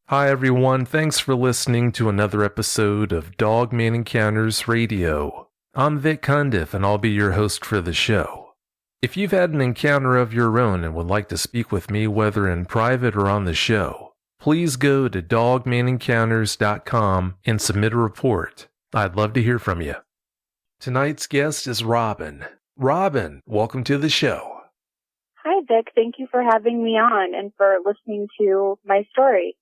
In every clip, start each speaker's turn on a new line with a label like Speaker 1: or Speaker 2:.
Speaker 1: Hi everyone, thanks for listening to another episode of Dogman Encounters Radio. I'm Vic Cundiff and I'll be your host for the show. If you've had an encounter of your own and would like to speak with me whether in private or on the show, please go to dogmanencounters.com and submit a report. I'd love to hear from you. Tonight's guest is Robin. Robin, welcome to the show.
Speaker 2: Hi, Vic. Thank you for having me on and for listening to my story.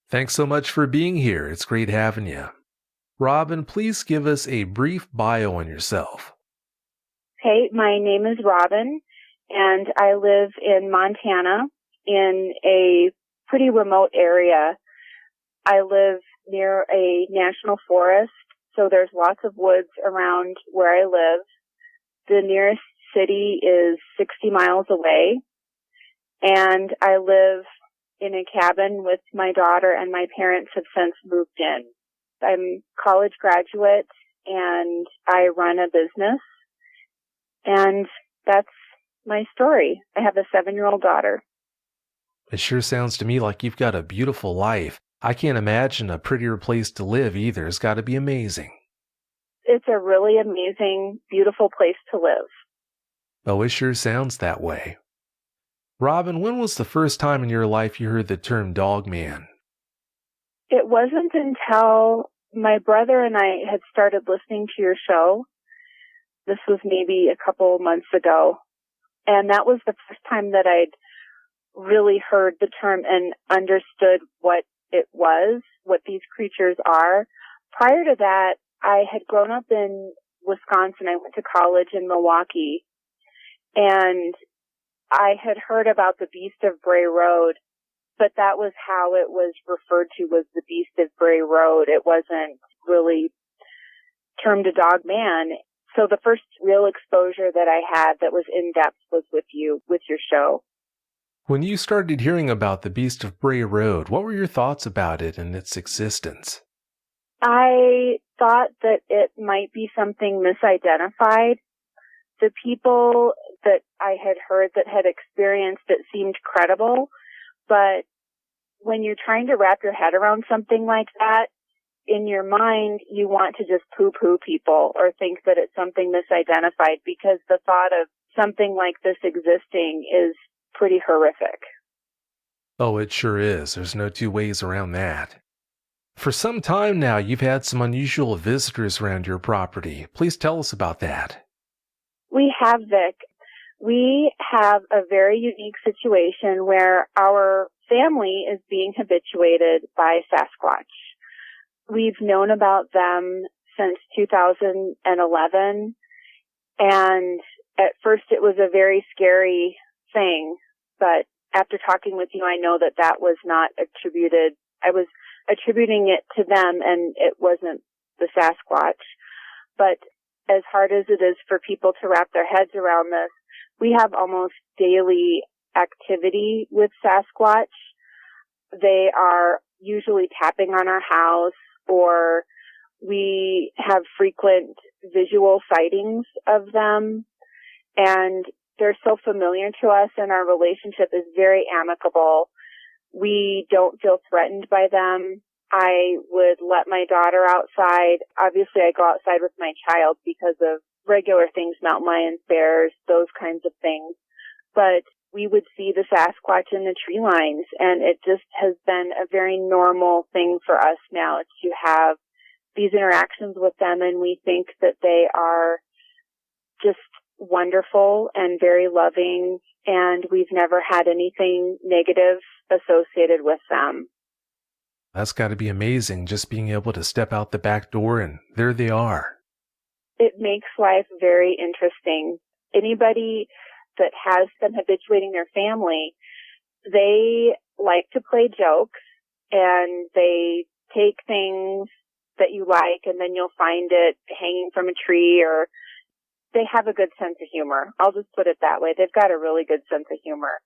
Speaker 1: Thanks so much for being here. It's great having you. Robin, please give us a brief bio on yourself.
Speaker 2: Okay, my name is Robin, and I live in Montana in a pretty remote area. I live near a national forest, so there's lots of woods around where I live. The nearest city is 60 miles away, and I live in a cabin with my daughter, and my parents have since moved in. I'm a college graduate, and I run a business, and that's my story. I have a 7-year-old daughter.
Speaker 1: It sure sounds to me like you've got a beautiful life. I can't imagine a prettier place to live either. It's got to be amazing.
Speaker 2: It's a really amazing, beautiful place to live.
Speaker 1: Oh, it sure sounds that way. Robin, when was the first time in your life you heard the term Dogman?
Speaker 2: It wasn't until my brother and I had started listening to your show. This was maybe a couple months ago. And that was the first time that I'd really heard the term and understood what it was, what these creatures are. Prior to that, I had grown up in Wisconsin. I went to college in Milwaukee. And I had heard about the Beast of Bray Road, but that was how it was referred to, was the Beast of Bray Road. It wasn't really termed a Dogman. So the first real exposure that I had that was in-depth was with you, with your show.
Speaker 1: When you started hearing about the Beast of Bray Road, what were your thoughts about it and its existence?
Speaker 2: I thought that it might be something misidentified. The people that I had heard that had experienced it seemed credible, but when you're trying to wrap your head around something like that, in your mind, you want to just poo-poo people or think that it's something misidentified because the thought of something like this existing is pretty horrific.
Speaker 1: Oh, it sure is. There's no two ways around that. For some time now, you've had some unusual visitors around your property. Please tell us about that.
Speaker 2: We have, Vic. We have a very unique situation where our family is being habituated by Sasquatch. We've known about them since 2011, and at first it was a very scary thing, but after talking with you, I know that that was not attributed. I was attributing it to them, and it wasn't the Sasquatch. But as hard as it is for people to wrap their heads around this, we have almost daily activity with Sasquatch. They are usually tapping on our house, or we have frequent visual sightings of them, and they're so familiar to us, and our relationship is very amicable. We don't feel threatened by them. I would let my daughter outside. Obviously, I go outside with my child because of regular things, mountain lions, bears, those kinds of things. But we would see the Sasquatch in the tree lines, and it just has been a very normal thing for us now to have these interactions with them, and we think that they are just wonderful and very loving, and we've never had anything negative associated with them.
Speaker 1: That's got to be amazing, just being able to step out the back door and there they are.
Speaker 2: It makes life very interesting. Anybody that has been habituating their family, they like to play jokes, and they take things that you like, and then you'll find it hanging from a tree, or they have a good sense of humor. I'll just put it that way. They've got a really good sense of humor.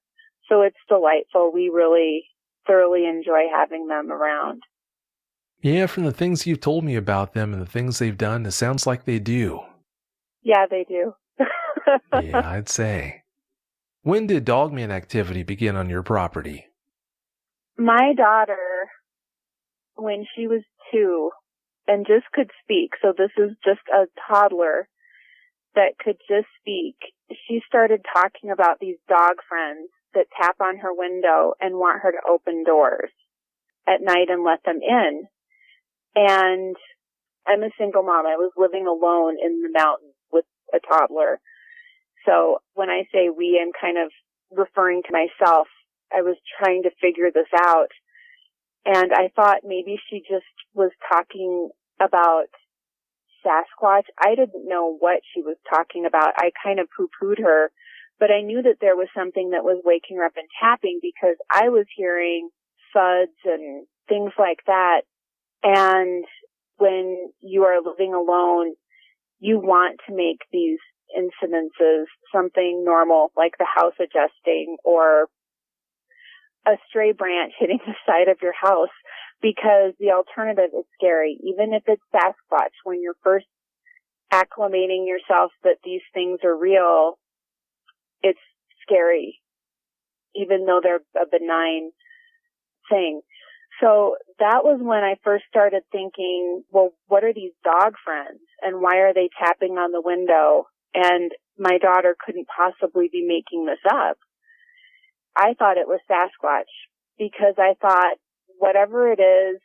Speaker 2: So it's delightful. We really thoroughly enjoy having them around.
Speaker 1: Yeah, from the things you've told me about them and the things they've done, it sounds like they do.
Speaker 2: Yeah, they do.
Speaker 1: Yeah, I'd say. When did Dogman activity begin on your property?
Speaker 2: My daughter when she was 2 and just could speak, so this is just a toddler that could just speak, she started talking about these dog friends that tap on her window and want her to open doors at night and let them in. And I'm a single mom. I was living alone in the mountains with a toddler. So when I say we, I'm kind of referring to myself. I was trying to figure this out. And I thought maybe she just was talking about Sasquatch. I didn't know what she was talking about. I kind of poo-pooed her, but I knew that there was something that was waking her up and tapping because I was hearing thuds and things like that. And when you are living alone, you want to make these incidences something normal, like the house adjusting or a stray branch hitting the side of your house, because the alternative is scary. Even if it's Sasquatch, when you're first acclimating yourself that these things are real, it's scary, even though they're a benign thing. So that was when I first started thinking, well, what are these dog friends and why are they tapping on the window? And my daughter couldn't possibly be making this up. I thought it was Sasquatch because I thought whatever it is,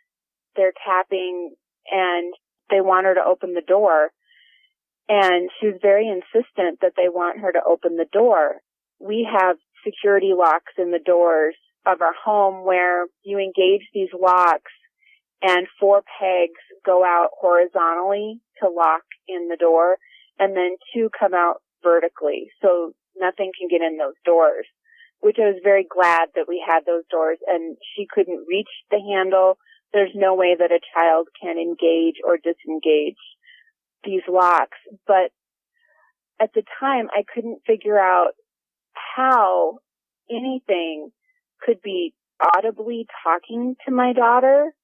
Speaker 2: they're tapping and they want her to open the door. And she was very insistent that they want her to open the door. We have security locks in the doors of our home where you engage these locks and 4 pegs go out horizontally to lock in the door and then 2 come out vertically. So nothing can get in those doors, which I was very glad that we had those doors and she couldn't reach the handle. There's no way that a child can engage or disengage these locks. But at the time, I couldn't figure out how anything could be audibly talking to my daughter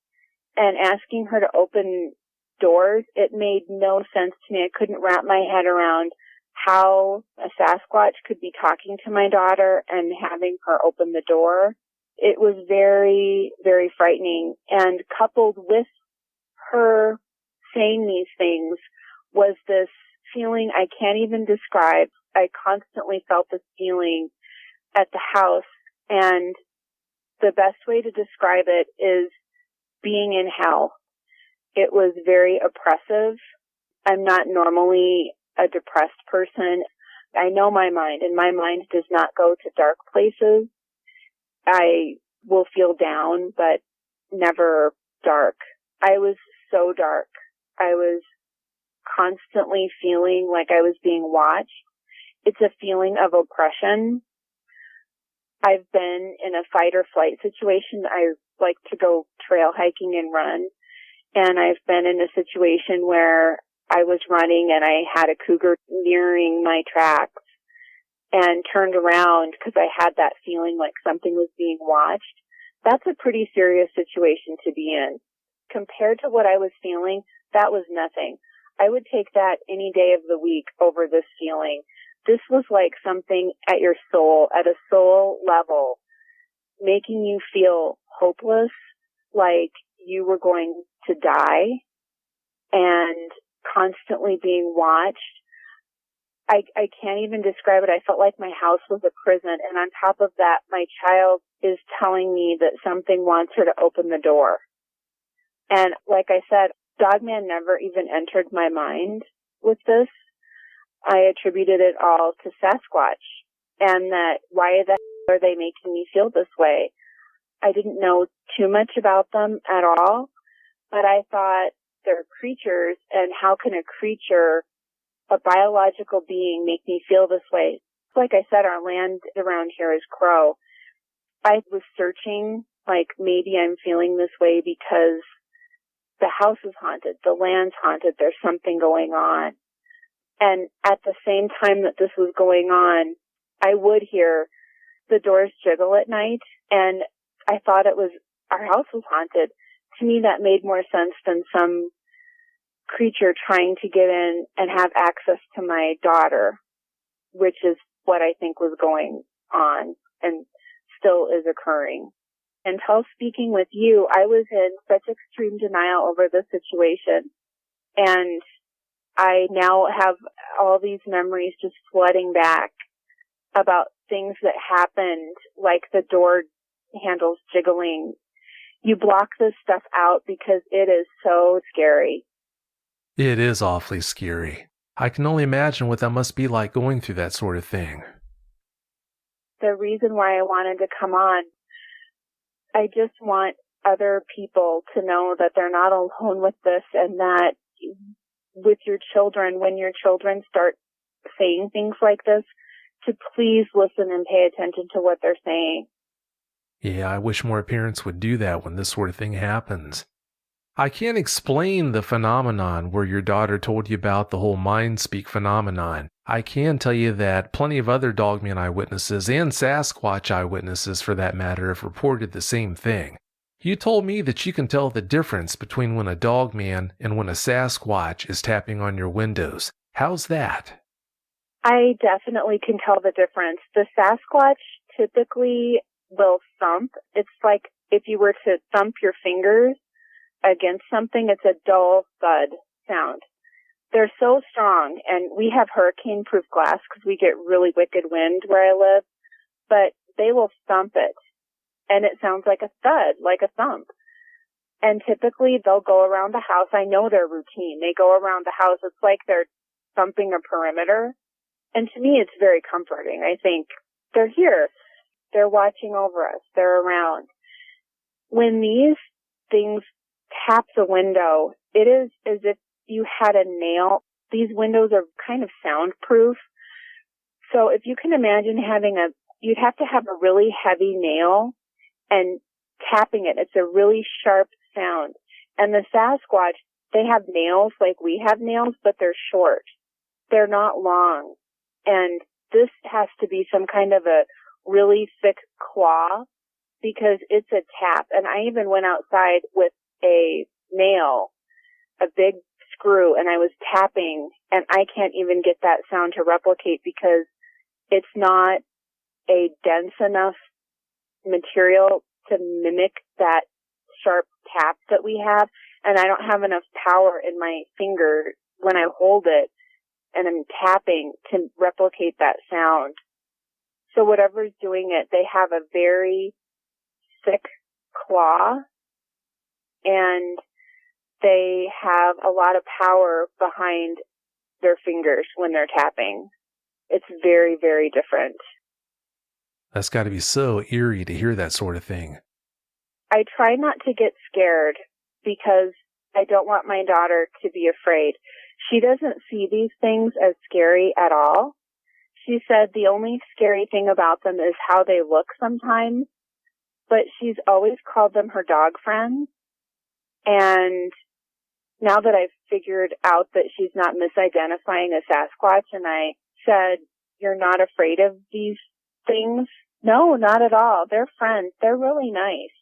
Speaker 2: and asking her to open doors. It made no sense to me. I couldn't wrap my head around how a Sasquatch could be talking to my daughter and having her open the door. It was very, very frightening. And coupled with her saying these things was this feeling I can't even describe. I constantly felt this feeling at the house, and the best way to describe it is being in hell. It was very oppressive. I'm not normally a depressed person. I know my mind, and my mind does not go to dark places. I will feel down, but never dark. I was so dark. I was constantly feeling like I was being watched. It's a feeling of oppression. I've been in a fight or flight situation. I like to go trail hiking and run. And I've been in a situation where I was running and I had a cougar nearing my tracks and turned around because I had that feeling like something was being watched. That's a pretty serious situation to be in. Compared to what I was feeling, that was nothing. I would take that any day of the week over this feeling. This was like something at your soul, at a soul level, making you feel hopeless, like you were going to die, and constantly being watched. I can't even describe it. I felt like my house was a prison, and on top of that, my child is telling me that something wants her to open the door. And like I said, Dogman never even entered my mind with this. I attributed it all to Sasquatch, and that why the hell are they making me feel this way? I didn't know too much about them at all, but I thought they're creatures, and how can a creature, a biological being, make me feel this way? Like I said, our land around here is Crow. I was searching, like maybe I'm feeling this way because the house is haunted, the land's haunted, there's something going on. And at the same time that this was going on, I would hear the doors jiggle at night, and I thought it was our house was haunted. To me, that made more sense than some creature trying to get in and have access to my daughter, which is what I think was going on and still is occurring. Until speaking with you, I was in such extreme denial over the situation. And I now have all these memories just flooding back about things that happened, like the door handles jiggling. You block this stuff out because it is so scary.
Speaker 1: It is awfully scary. I can only imagine what that must be like going through that sort of thing.
Speaker 2: The reason why I wanted to come on, I just want other people to know that they're not alone with this, and that with your children, when your children start saying things like this, to please listen and pay attention to what they're saying.
Speaker 1: Yeah, I wish more parents would do that when this sort of thing happens. I can't explain the phenomenon where your daughter told you about the whole mind speak phenomenon. I can tell you that plenty of other Dogman eyewitnesses and Sasquatch eyewitnesses, for that matter, have reported the same thing. You told me that you can tell the difference between when a Dogman and when a Sasquatch is tapping on your windows. How's that?
Speaker 2: I definitely can tell the difference. The Sasquatch typically will thump. It's like if you were to thump your fingers against something, it's a dull thud sound. They're so strong, and we have hurricane-proof glass because we get really wicked wind where I live, but they will thump it, and it sounds like a thud, like a thump. And typically they'll go around the house. I know their routine. They go around the house. It's like they're thumping a perimeter. And to me, it's very comforting. I think they're here. They're watching over us. They're around. When these things tap the window, it is as if you had a nail. These windows are kind of soundproof. So if you can imagine you'd have to have a really heavy nail and tapping it. It's a really sharp sound. And the Sasquatch, they have nails like we have nails, but they're short. They're not long. And this has to be some kind of a really thick claw because it's a tap. And I even went outside with a nail, a big screw, and I was tapping, and I can't even get that sound to replicate because it's not a dense enough material to mimic that sharp tap that we have, and I don't have enough power in my finger when I hold it and I'm tapping to replicate that sound. So whatever's doing it, they have a very thick claw, and they have a lot of power behind their fingers when they're tapping. It's very, very different.
Speaker 1: That's got to be so eerie to hear that sort of thing.
Speaker 2: I try not to get scared because I don't want my daughter to be afraid. She doesn't see these things as scary at all. She said the only scary thing about them is how they look sometimes, but she's always called them her dog friends. And now that I've figured out that she's not misidentifying a Sasquatch, and I said, "You're not afraid of these things?" No, not at all. They're friends. They're really nice.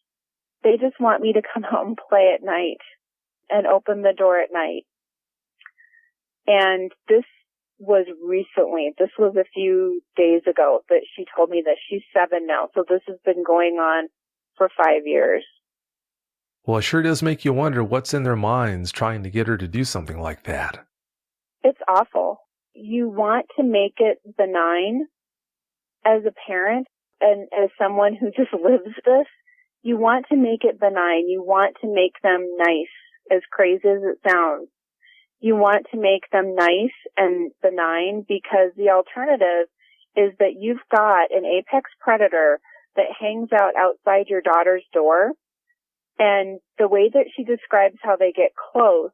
Speaker 2: They just want me to come out and play at night and open the door at night. And this was recently. This was a few days ago that she told me that she's 7 now. So this has been going on for 5 years.
Speaker 1: Well, it sure does make you wonder what's in their minds trying to get her to do something like that.
Speaker 2: It's awful. You want to make it benign as a parent and as someone who just lives this. You want to make it benign. You want to make them nice, as crazy as it sounds. You want to make them nice and benign because the alternative is that you've got an apex predator that hangs out outside your daughter's door. And the way that she describes how they get close,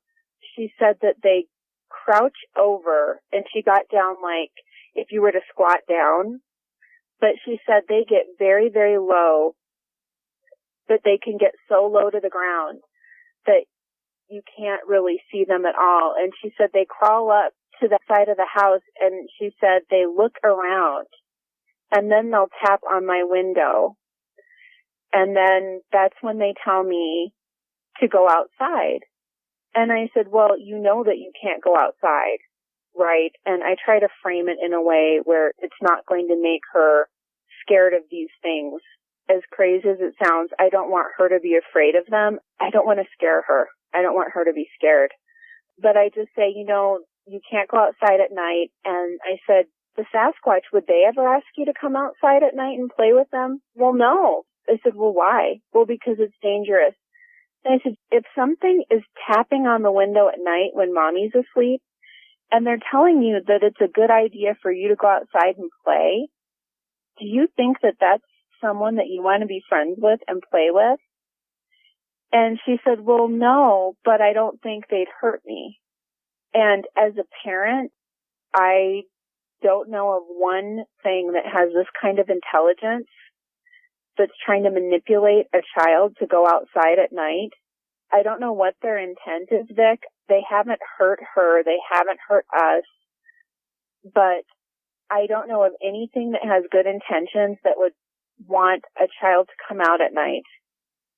Speaker 2: she said that they crouch over, and she got down like if you were to squat down. But she said they get very, very low, that they can get so low to the ground that you can't really see them at all. And she said they crawl up to the side of the house, and she said they look around, and then they'll tap on my window. And then that's when they tell me to go outside. And I said, well, you know that you can't go outside, right? And I try to frame it in a way where it's not going to make her scared of these things. as crazy as it sounds, I don't want her to be afraid of them. I don't want to scare her. I don't want her to be scared. But I just say, you can't go outside at night. And I said, the Sasquatch, would they ever ask you to come outside at night and play with them? Well, no. I said, well, why? Well, because it's dangerous. And I said, if something is tapping on the window at night when mommy's asleep, and they're telling you that it's a good idea for you to go outside and play, do you think that that's someone that you want to be friends with and play with? And she said, well, no, but I don't think they'd hurt me. And as a parent, I don't know of one thing that has this kind of intelligence that's trying to manipulate a child to go outside at night. I don't know what their intent is, Vic. They haven't hurt her. They haven't hurt us. But I don't know of anything that has good intentions that would want a child to come out at night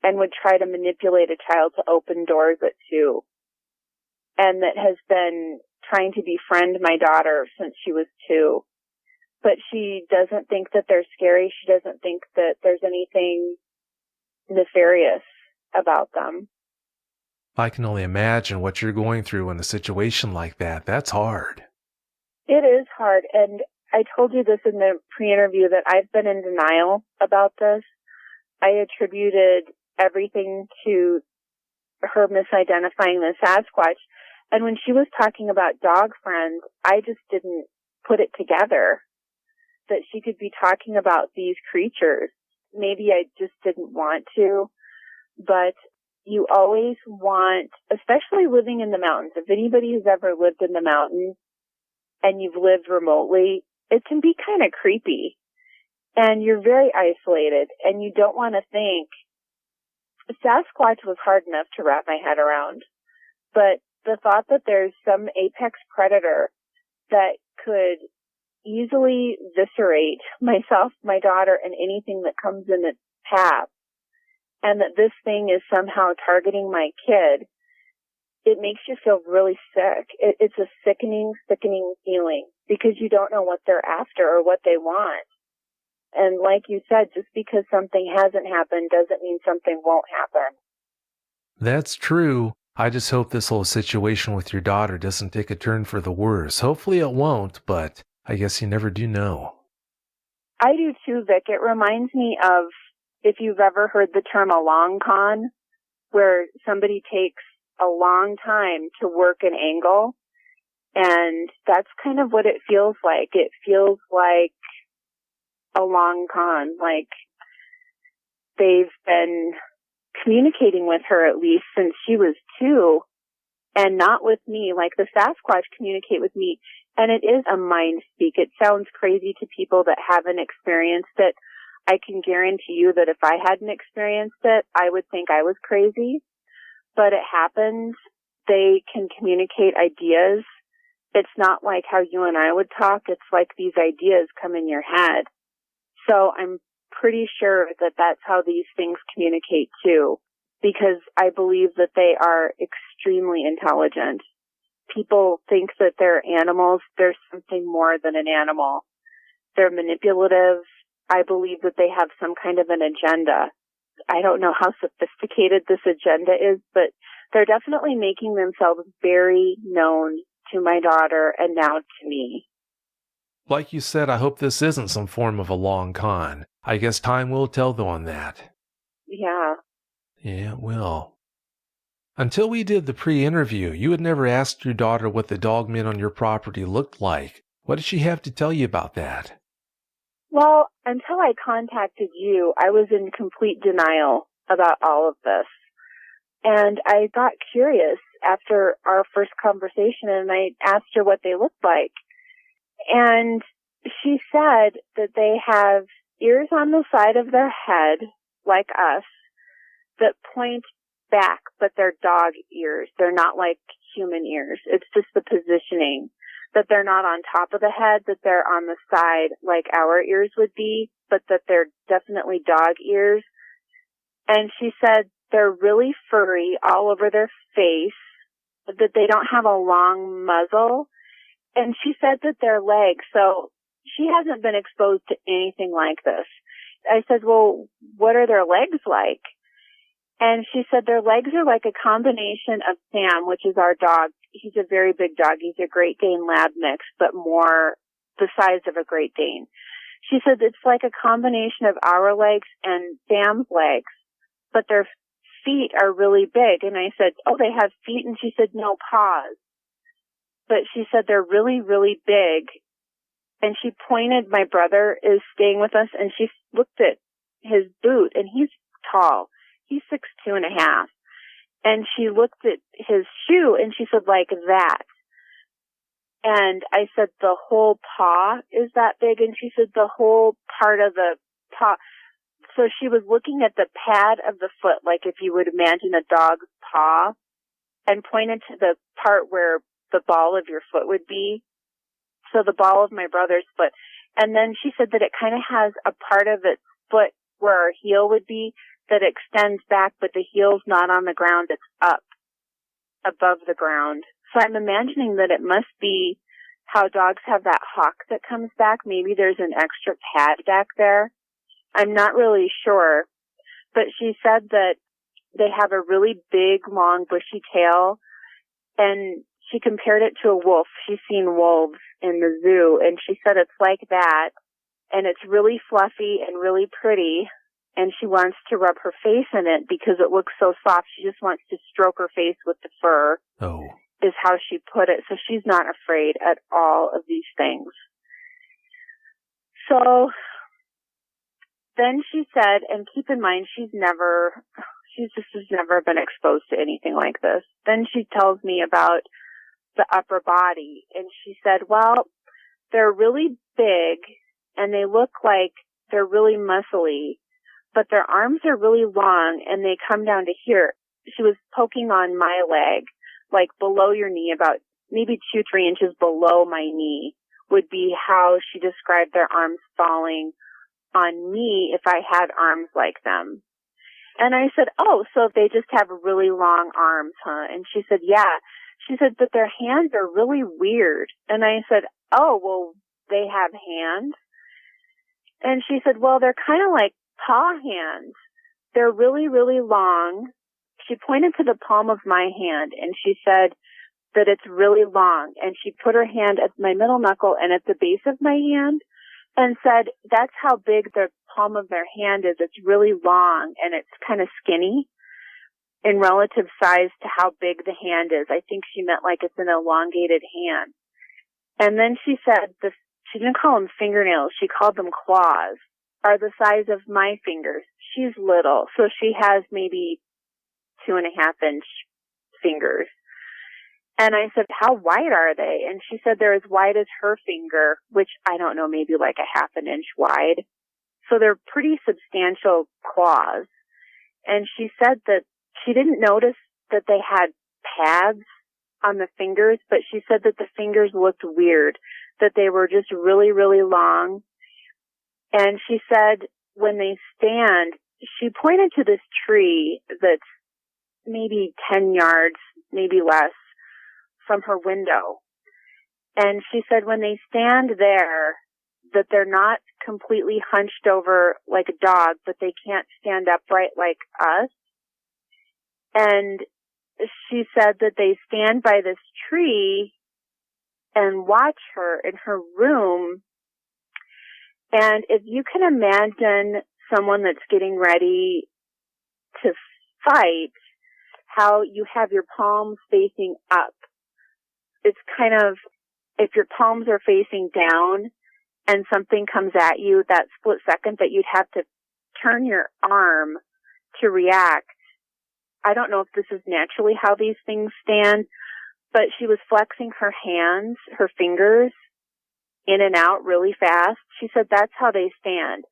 Speaker 2: and would try to manipulate a child to open doors at 2. And that has been trying to befriend my daughter since she was 2. But she doesn't think that they're scary. She doesn't think that there's anything nefarious about them.
Speaker 1: I can only imagine what you're going through in a situation like that. That's hard.
Speaker 2: It is hard. And I told you this in the pre-interview that I've been in denial about this. I attributed everything to her misidentifying the Sasquatch. And when she was talking about dog friends, I just didn't put it together that she could be talking about these creatures. Maybe I just didn't want to, but you always want, especially living in the mountains, if anybody has ever lived in the mountains and you've lived remotely, it can be kind of creepy and you're very isolated and you don't want to think. Sasquatch was hard enough to wrap my head around, but the thought that there's some apex predator that could easily eviscerate myself, my daughter, and anything that comes in its path, and that this thing is somehow targeting my kid, it makes you feel really sick. It's a sickening feeling because you don't know what they're after or what they want. And like you said, just because something hasn't happened doesn't mean something won't happen.
Speaker 1: That's true. I just hope this whole situation with your daughter doesn't take a turn for the worse. Hopefully it won't, but I guess you never do know.
Speaker 2: I do too, Vic. It reminds me of, if you've ever heard the term a long con, where somebody takes a long time to work an angle, and that's kind of what it feels like. It feels like a long con, like they've been communicating with her at least since she was 2, and not with me, like the Sasquatch communicate with me. And it is a mind speak. It sounds crazy to people that haven't experienced it. I can guarantee you that if I hadn't experienced it, I would think I was crazy. But it happens. They can communicate ideas. It's not like how you and I would talk. It's like these ideas come in your head. So I'm pretty sure that that's how these things communicate too, because I believe that they are extremely intelligent. People think that they're animals. They're something more than an animal. They're manipulative. I believe that they have some kind of an agenda. I don't know how sophisticated this agenda is, but they're definitely making themselves very known to my daughter and now to me.
Speaker 1: Like you said, I hope this isn't some form of a long con. I guess time will tell though on that.
Speaker 2: Yeah.
Speaker 1: Yeah, it will. Until we did the pre-interview, you had never asked your daughter what the dogmen on your property looked like. What did she have to tell you about that?
Speaker 2: Well, until I contacted you, I was in complete denial about all of this. And I got curious after our first conversation, and I asked her what they looked like. And she said that they have ears on the side of their head, like us, that point back, but they're dog ears. They're not like human ears. It's just the positioning, that they're not on top of the head, that they're on the side like our ears would be, but that they're definitely dog ears. And she said they're really furry all over their face, that they don't have a long muzzle. And she said that their legs, so she hasn't been exposed to anything like this. I said, well, what are their legs like? And she said their legs are like a combination of Sam, which is our dog. He's a very big dog. He's a Great Dane Lab mix, but more the size of a Great Dane. She said it's like a combination of our legs and Sam's legs, but their feet are really big. And I said, oh, they have feet? And she said, no, paws. But she said they're really, really big. And she pointed, my brother is staying with us, and she looked at his boot, and he's tall. He's 6'2.5". And she looked at his shoe, and she said, like that. And I said, the whole paw is that big? And she said, the whole part of the paw. So she was looking at the pad of the foot, like if you would imagine a dog's paw, and pointed to the part where the ball of your foot would be. So the ball of my brother's foot. And then she said that it kind of has a part of its foot where our heel would be that extends back, but the heel's not on the ground. It's up above the ground. So I'm imagining that it must be how dogs have that hock that comes back. Maybe there's an extra pad back there. I'm not really sure. But she said that they have a really big, long, bushy tail. And she compared it to a wolf. She's seen wolves in the zoo. And she said it's like that. And it's really fluffy and really pretty. And she wants to rub her face in it because it looks so soft. She just wants to stroke her face with the fur.
Speaker 1: Oh.
Speaker 2: Is how she put it. So she's not afraid at all of these things. So then she said, and keep in mind, she's just has never been exposed to anything like this. Then she tells me about the upper body. And she said, well, they're really big and they look like they're really muscly, but their arms are really long and they come down to here. She was poking on my leg, like below your knee, about maybe 2-3 inches below my knee would be how she described their arms falling on me if I had arms like them. And I said, oh, so they just have really long arms, huh? And she said, yeah. She said, but their hands are really weird. And I said, oh, well, they have hands? And she said, well, they're kind of like paw hands. They're really, really long. She pointed to the palm of my hand, and she said that it's really long. And she put her hand at my middle knuckle and at the base of my hand and said, that's how big the palm of their hand is. It's really long, and it's kind of skinny in relative size to how big the hand is. I think she meant like it's an elongated hand. And then she said, she didn't call them fingernails. She called them claws, are the size of my fingers. She's little, so she has maybe 2.5-inch fingers. And I said, how wide are they? And she said they're as wide as her finger, which I don't know, maybe like 1/2 inch wide. So they're pretty substantial claws. And she said that she didn't notice that they had pads on the fingers, but she said that the fingers looked weird, that they were just really, really long. And she said when they stand, she pointed to this tree that's maybe 10 yards, maybe less, from her window. And she said when they stand there, that they're not completely hunched over like a dog, but they can't stand upright like us. And she said that they stand by this tree and watch her in her room. And if you can imagine someone that's getting ready to fight, how you have your palms facing up. It's kind of, if your palms are facing down and something comes at you, that split second that you'd have to turn your arm to react. I don't know if this is naturally how these things stand, but she was flexing her hands, her fingers, in and out really fast. She said that's how they stand,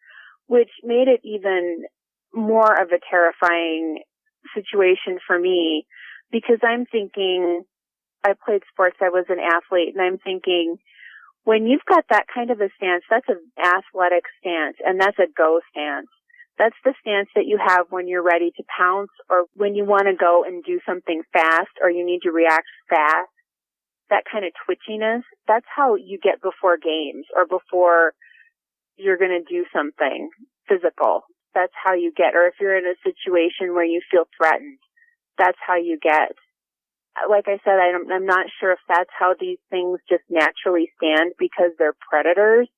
Speaker 2: which made it even more of a terrifying situation for me, because I'm thinking, I played sports, I was an athlete, and I'm thinking, when you've got that kind of a stance, that's an athletic stance, and that's a go stance. That's the stance that you have when you're ready to pounce, or when you want to go and do something fast, or you need to react fast. That kind of twitchiness, that's how you get before games, or before you're going to do something. physical. That's how you get, or if you're in a situation where you feel threatened, that's how you get. Like I said, I'm not sure if that's how these things just naturally stand because they're predators.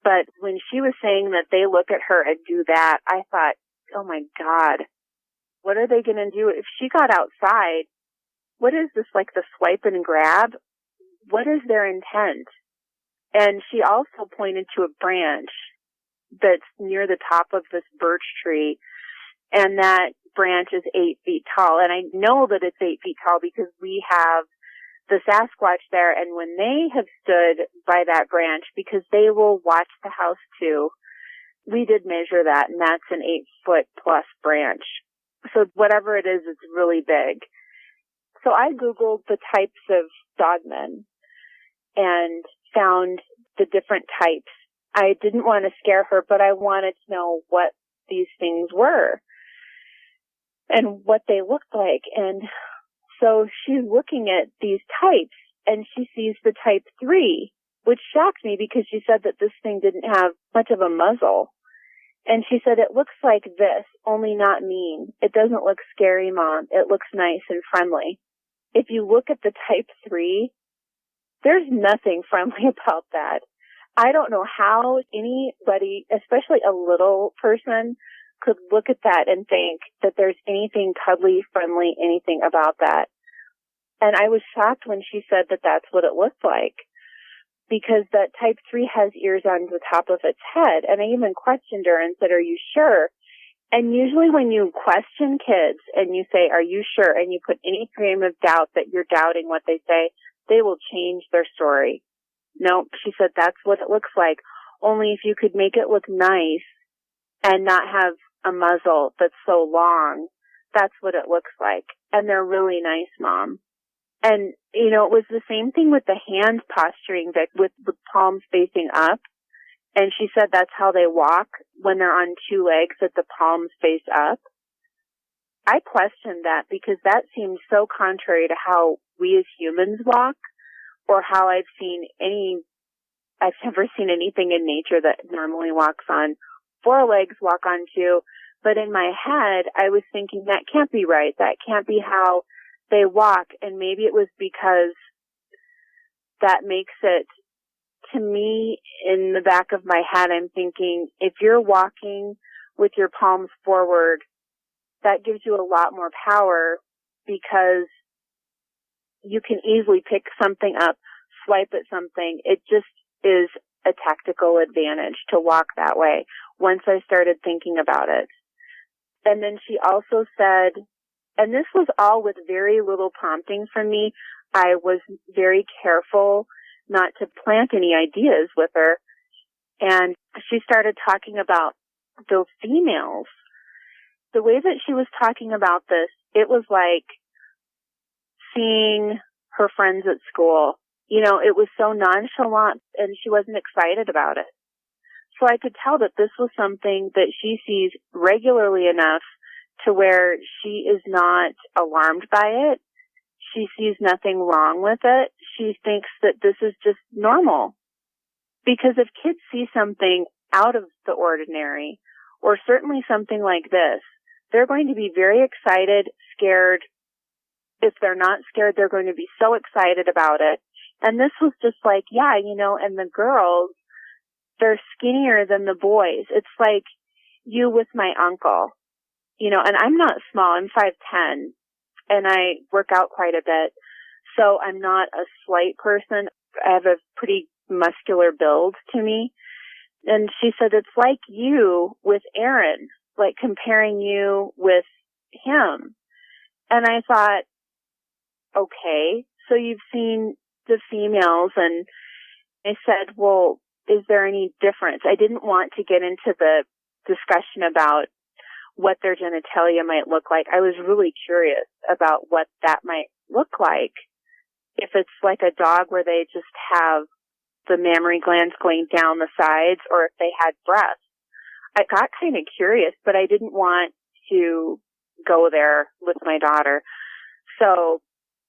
Speaker 2: But when she was saying that they look at her and do that, I thought, oh my God, what are they going to do? If she got outside, what is this, like the swipe and grab? What is their intent? And she also pointed to a branch that's near the top of this birch tree, and that branch is 8 feet tall. And I know that it's 8 feet tall because we have the Sasquatch there, and when they have stood by that branch, because they will watch the house too, we did measure that, and that's an 8-foot plus branch. So whatever it is, it's really big. So I Googled the types of dogmen and found the different types. I didn't want to scare her, but I wanted to know what these things were and what they looked like. And so she's looking at these types, and she sees the type 3, which shocked me because she said that this thing didn't have much of a muzzle. And she said, it looks like this, only not mean. It doesn't look scary, Mom. It looks nice and friendly. If you look at the type 3, there's nothing friendly about that. I don't know how anybody, especially a little person, could look at that and think that there's anything cuddly, friendly, anything about that. And I was shocked when she said that that's what it looked like, because that type 3 has ears on the top of its head. And I even questioned her and said, are you sure? And usually when you question kids and you say, are you sure? And you put any frame of doubt that you're doubting what they say, they will change their story. No, she said, that's what it looks like. Only if you could make it look nice and not have a muzzle that's so long, that's what it looks like. And they're really nice, Mom. And, you know, it was the same thing with the hand posturing, that with the palms facing up. And she said that's how they walk when they're on 2 legs, that the palms face up. I questioned that because that seems so contrary to how we as humans walk, or how I've never seen anything in nature that normally walks on 4 legs, walk on 2. But in my head, I was thinking that can't be right. That can't be how they walk. And maybe it was because that makes it, to me, in the back of my head, I'm thinking, if you're walking with your palms forward, that gives you a lot more power, because you can easily pick something up, swipe at something. It just is a tactical advantage to walk that way once I started thinking about it. And then she also said, and this was all with very little prompting from me, I was very careful not to plant any ideas with her. And she started talking about those females. The way that she was talking about this, it was like seeing her friends at school. You know, it was so nonchalant, and she wasn't excited about it. So I could tell that this was something that she sees regularly enough to where she is not alarmed by it. She sees nothing wrong with it. She thinks that this is just normal. Because if kids see something out of the ordinary, or certainly something like this, they're going to be very excited, scared. If they're not scared, they're going to be so excited about it. And this was just like, yeah, you know, and the girls, they're skinnier than the boys. It's like you with my uncle, you know, and I'm not small. I'm 5'10", and I work out quite a bit. So I'm not a slight person. I have a pretty muscular build to me. And she said, it's like you with Aaron, like comparing you with him. And I thought, okay, so you've seen the females. And I said, well, is there any difference? I didn't want to get into the discussion about what their genitalia might look like. I was really curious about what that might look like. If it's like a dog where they just have the mammary glands going down the sides, or if they had breasts. I got kind of curious, but I didn't want to go there with my daughter. So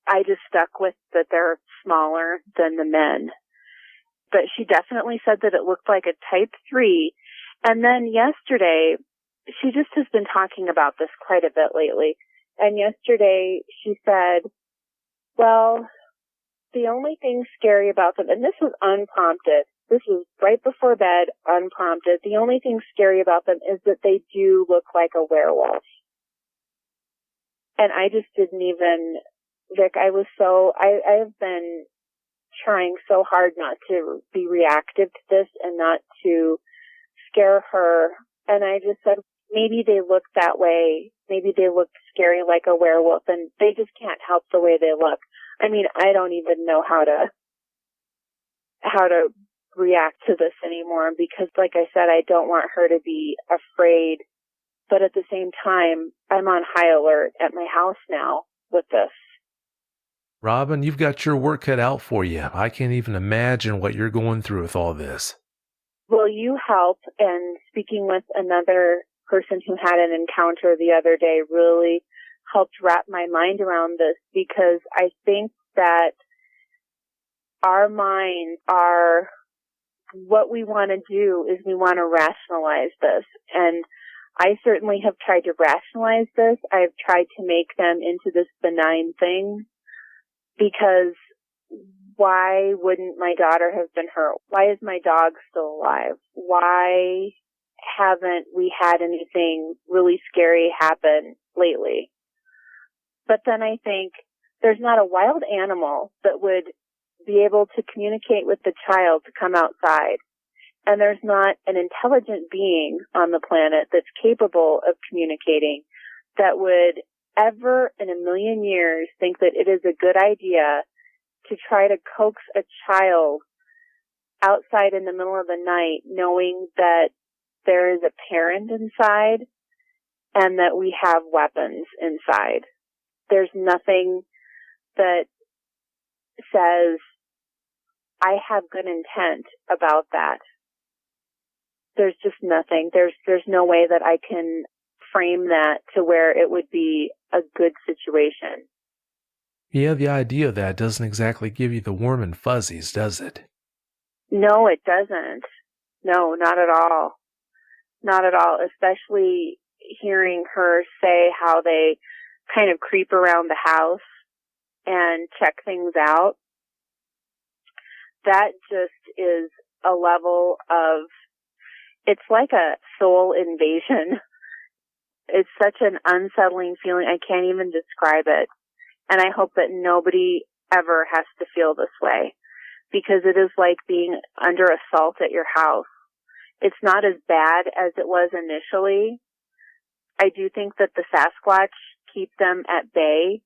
Speaker 2: I just stuck with that they're smaller than the men. But she definitely said that it looked like a type 3. And then yesterday, she just has been talking about this quite a bit lately. And yesterday she said, well, the only thing scary about them, and this was unprompted, this was right before bed, unprompted, the only thing scary about them is that they do look like a werewolf. And I just didn't even, Vic, I have been trying so hard not to be reactive to this and not to scare her. And I just said, maybe they look that way. Maybe they look scary like a werewolf, and they just can't help the way they look. I mean, I don't even know how to react to this anymore because, like I said, I don't want her to be afraid. But at the same time, I'm on high alert at my house now with this.
Speaker 1: Robin, you've got your work cut out for you. I can't even imagine what you're going through with all this.
Speaker 2: Will you help? And speaking with another person who had an encounter the other day really helped wrap my mind around this, because I think that our minds are, what we want to do is we want to rationalize this. And I certainly have tried to rationalize this. I've tried to make them into this benign thing, because why wouldn't my daughter have been hurt? Why is my dog still alive? Why haven't we had anything really scary happen lately? But then I think there's not a wild animal that would be able to communicate with the child to come outside. And there's not an intelligent being on the planet that's capable of communicating that would ever in a million years think that it is a good idea to try to coax a child outside in the middle of the night knowing that there is a parent inside and that we have weapons inside. There's nothing that says I have good intent about that. There's just nothing. There's no way that I can frame that to where it would be a good situation.
Speaker 1: Yeah, the idea of that doesn't exactly give you the warm and fuzzies, does it?
Speaker 2: No, it doesn't. No, not at all. Not at all, especially hearing her say how they kind of creep around the house and check things out. That just is a level of, it's like a soul invasion. It's such an unsettling feeling. I can't even describe it. And I hope that nobody ever has to feel this way, because it is like being under assault at your house. It's not as bad as it was initially. I do think that the Sasquatch keep them at bay,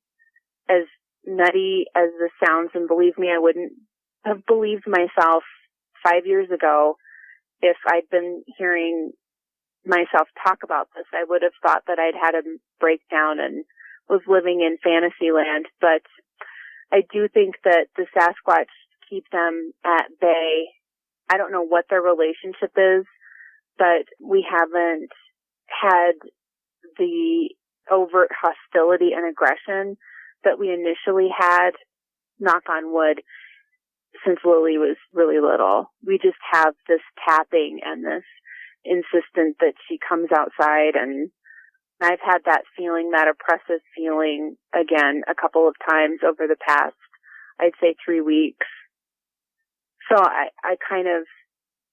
Speaker 2: as nutty as this sounds. And believe me, I wouldn't have believed myself 5 years ago if I'd been hearing myself talk about this. I would have thought that I'd had a breakdown and was living in fantasy land. But I do think that the Sasquatch keep them at bay. I don't know what their relationship is, but we haven't had the overt hostility and aggression that we initially had, knock on wood, since Lily was really little. We just have this tapping and this insistence that she comes outside, and I've had that feeling, that oppressive feeling again a couple of times over the past, I'd say 3 weeks. So I kind of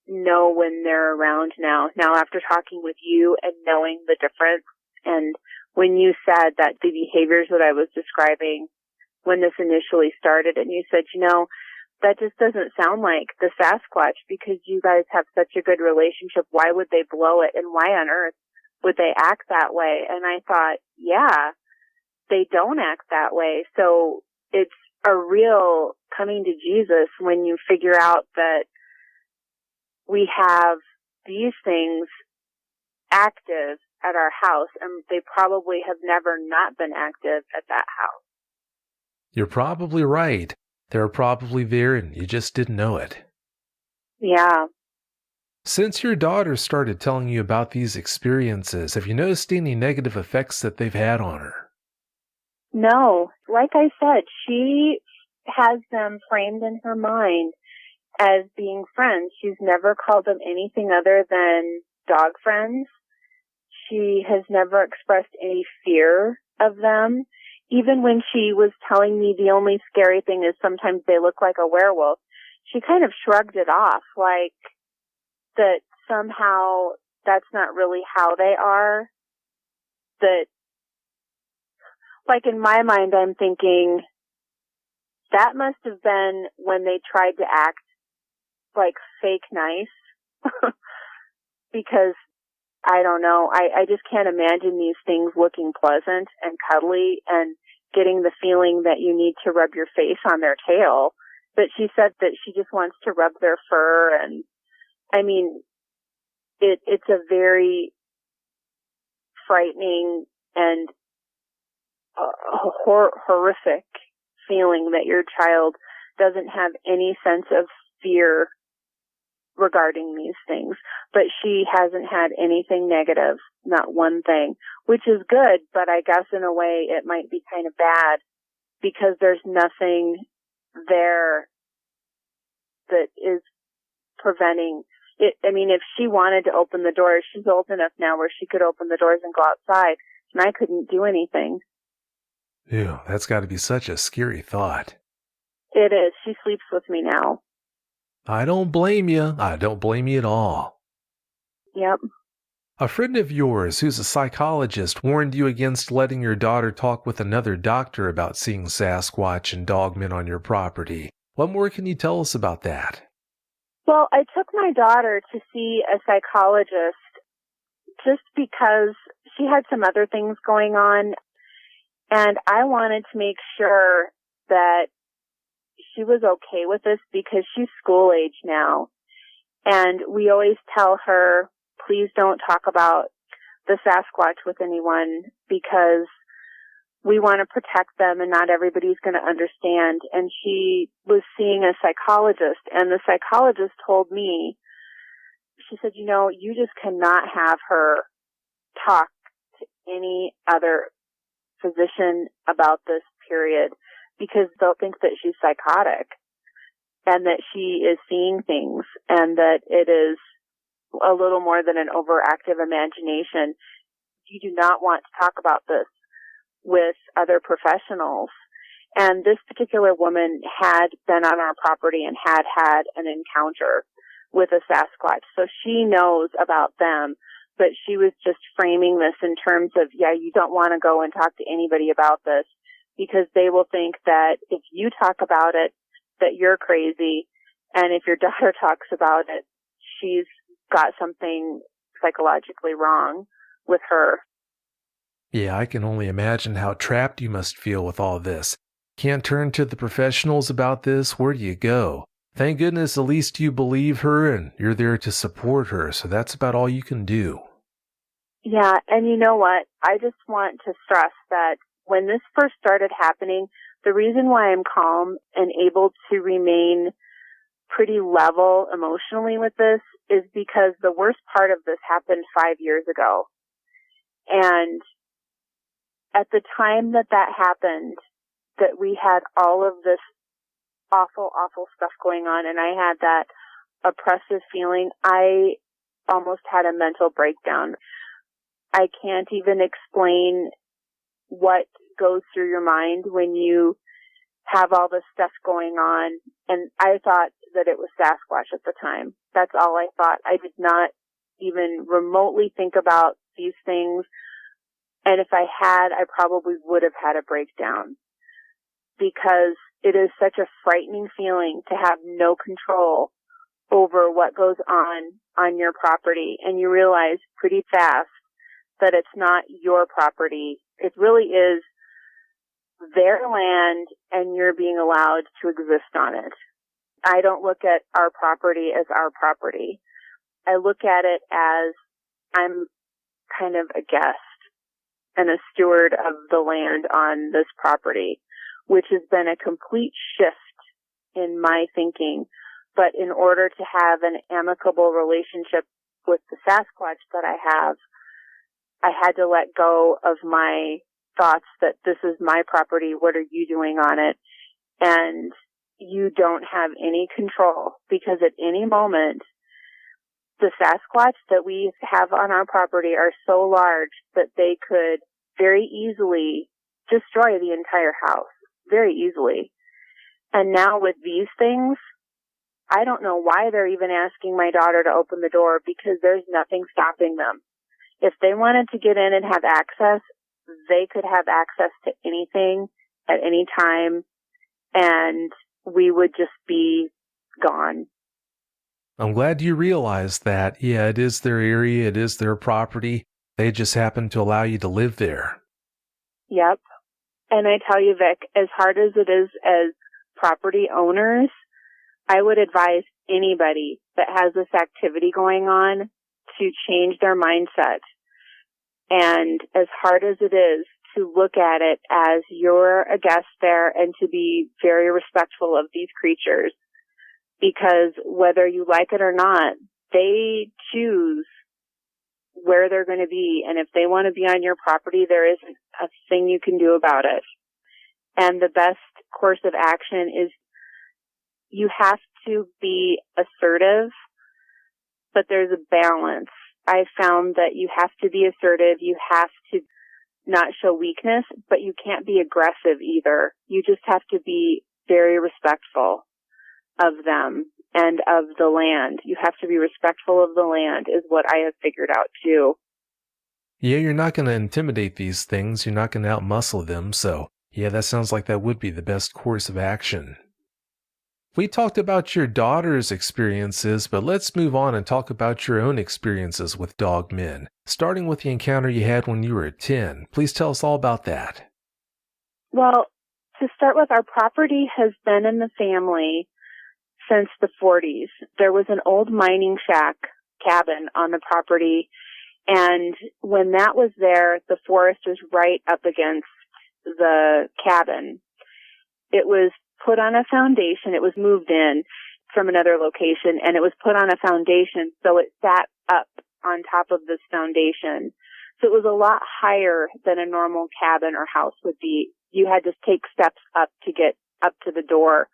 Speaker 2: know when they're around now. Now, after talking with you and knowing the difference, and when you said that the behaviors that I was describing when this initially started, and you said, that just doesn't sound like the Sasquatch, because you guys have such a good relationship. Why would they blow it? And why on earth would they act that way? And I thought, yeah, they don't act that way. So it's a real coming to Jesus when you figure out that we have these things active at our house, and they probably have never not been active at that house.
Speaker 1: You're probably right. They're probably there and you just didn't know it.
Speaker 2: Yeah.
Speaker 1: Since your daughter started telling you about these experiences, have you noticed any negative effects that they've had on her?
Speaker 2: No. Like I said, she has them framed in her mind as being friends. She's never called them anything other than dog friends. She has never expressed any fear of them. Even when she was telling me the only scary thing is sometimes they look like a werewolf, she kind of shrugged it off, like that somehow that's not really how they are. That, like in my mind, I'm thinking that must have been when they tried to act like fake nice. Because I don't know. I just can't imagine these things looking pleasant and cuddly and getting the feeling that you need to rub your face on their tail. But she said that she just wants to rub their fur. And I mean, it's a very frightening and horrific feeling that your child doesn't have any sense of fear regarding these things, but she hasn't had anything negative, not one thing, which is good, but I guess in a way it might be kind of bad because there's nothing there that is preventing it. I mean, if she wanted to open the doors, she's old enough now where she could open the doors and go outside, and I couldn't do anything.
Speaker 1: Ew, that's got to be such a scary thought.
Speaker 2: It is. She sleeps with me now.
Speaker 1: I don't blame you. I don't blame you at all.
Speaker 2: Yep.
Speaker 1: A friend of yours who's a psychologist warned you against letting your daughter talk with another doctor about seeing Sasquatch and Dogmen on your property. What more can you tell us about that?
Speaker 2: Well, I took my daughter to see a psychologist just because she had some other things going on, and I wanted to make sure that she was okay with this because she's school age now. And we always tell her, please don't talk about the Sasquatch with anyone because we want to protect them and not everybody's going to understand. And she was seeing a psychologist, and the psychologist told me, she said, you just cannot have her talk to any other physician about this, period, because they'll think that she's psychotic and that she is seeing things and that it is a little more than an overactive imagination. You do not want to talk about this with other professionals. And this particular woman had been on our property and had an encounter with a Sasquatch. So she knows about them, but she was just framing this in terms of, you don't want to go and talk to anybody about this because they will think that if you talk about it, that you're crazy. And if your daughter talks about it, she's got something psychologically wrong with her.
Speaker 1: Yeah, I can only imagine how trapped you must feel with all this. Can't turn to the professionals about this. Where do you go? Thank goodness at least you believe her and you're there to support her, so that's about all you can do.
Speaker 2: Yeah, and you know what? I just want to stress that when this first started happening, the reason why I'm calm and able to remain pretty level emotionally with this is because the worst part of this happened 5 years ago. And at the time that happened, that we had all of this awful, awful stuff going on, and I had that oppressive feeling, I almost had a mental breakdown. I can't even explain what goes through your mind when you have all this stuff going on. And I thought that it was Sasquatch at the time. That's all I thought. I did not even remotely think about these things. And if I had, I probably would have had a breakdown because it is such a frightening feeling to have no control over what goes on your property. And you realize pretty fast that it's not your property. It really is their land and you're being allowed to exist on it. I don't look at our property as our property. I look at it as I'm kind of a guest and a steward of the land on this property, which has been a complete shift in my thinking. But in order to have an amicable relationship with the Sasquatch that I have, I had to let go of my thoughts that this is my property, what are you doing on it? And you don't have any control because at any moment The Sasquatch that we have on our property are so large that they could very easily destroy the entire house. Very easily. And now with these things, I don't know why they're even asking my daughter to open the door, because there's nothing stopping them. If they wanted to get in and have access, they could have access to anything at any time, and we would just be gone.
Speaker 1: I'm glad you realized that. Yeah, it is their area, it is their property. They just happen to allow you to live there.
Speaker 2: Yep. And I tell you, Vic, as hard as it is as property owners, I would advise anybody that has this activity going on to change their mindset. And as hard as it is, to look at it as you're a guest there and to be very respectful of these creatures. Because whether you like it or not, they choose where they're going to be. And if they want to be on your property, there isn't a thing you can do about it. And the best course of action is you have to be assertive, but there's a balance. I found that you have to be assertive. You have to not show weakness, but you can't be aggressive either. You just have to be very respectful of them and of the land. You have to be respectful of the land is what I have figured out too.
Speaker 1: Yeah, you're not going to intimidate these things. You're not going to outmuscle them. So, yeah, that sounds like that would be the best course of action. We talked about your daughter's experiences, but let's move on and talk about your own experiences with dogmen, starting with the encounter you had when you were 10. Please tell us all about that.
Speaker 2: Well, to start with, our property has been in the family since the 40s. There was an old mining shack cabin on the property, and when that was there, the forest was right up against the cabin. It was put on a foundation. It was moved in from another location, and it was put on a foundation, so it sat up on top of this foundation. So it was a lot higher than a normal cabin or house would be. You had to take steps up to get up to the door.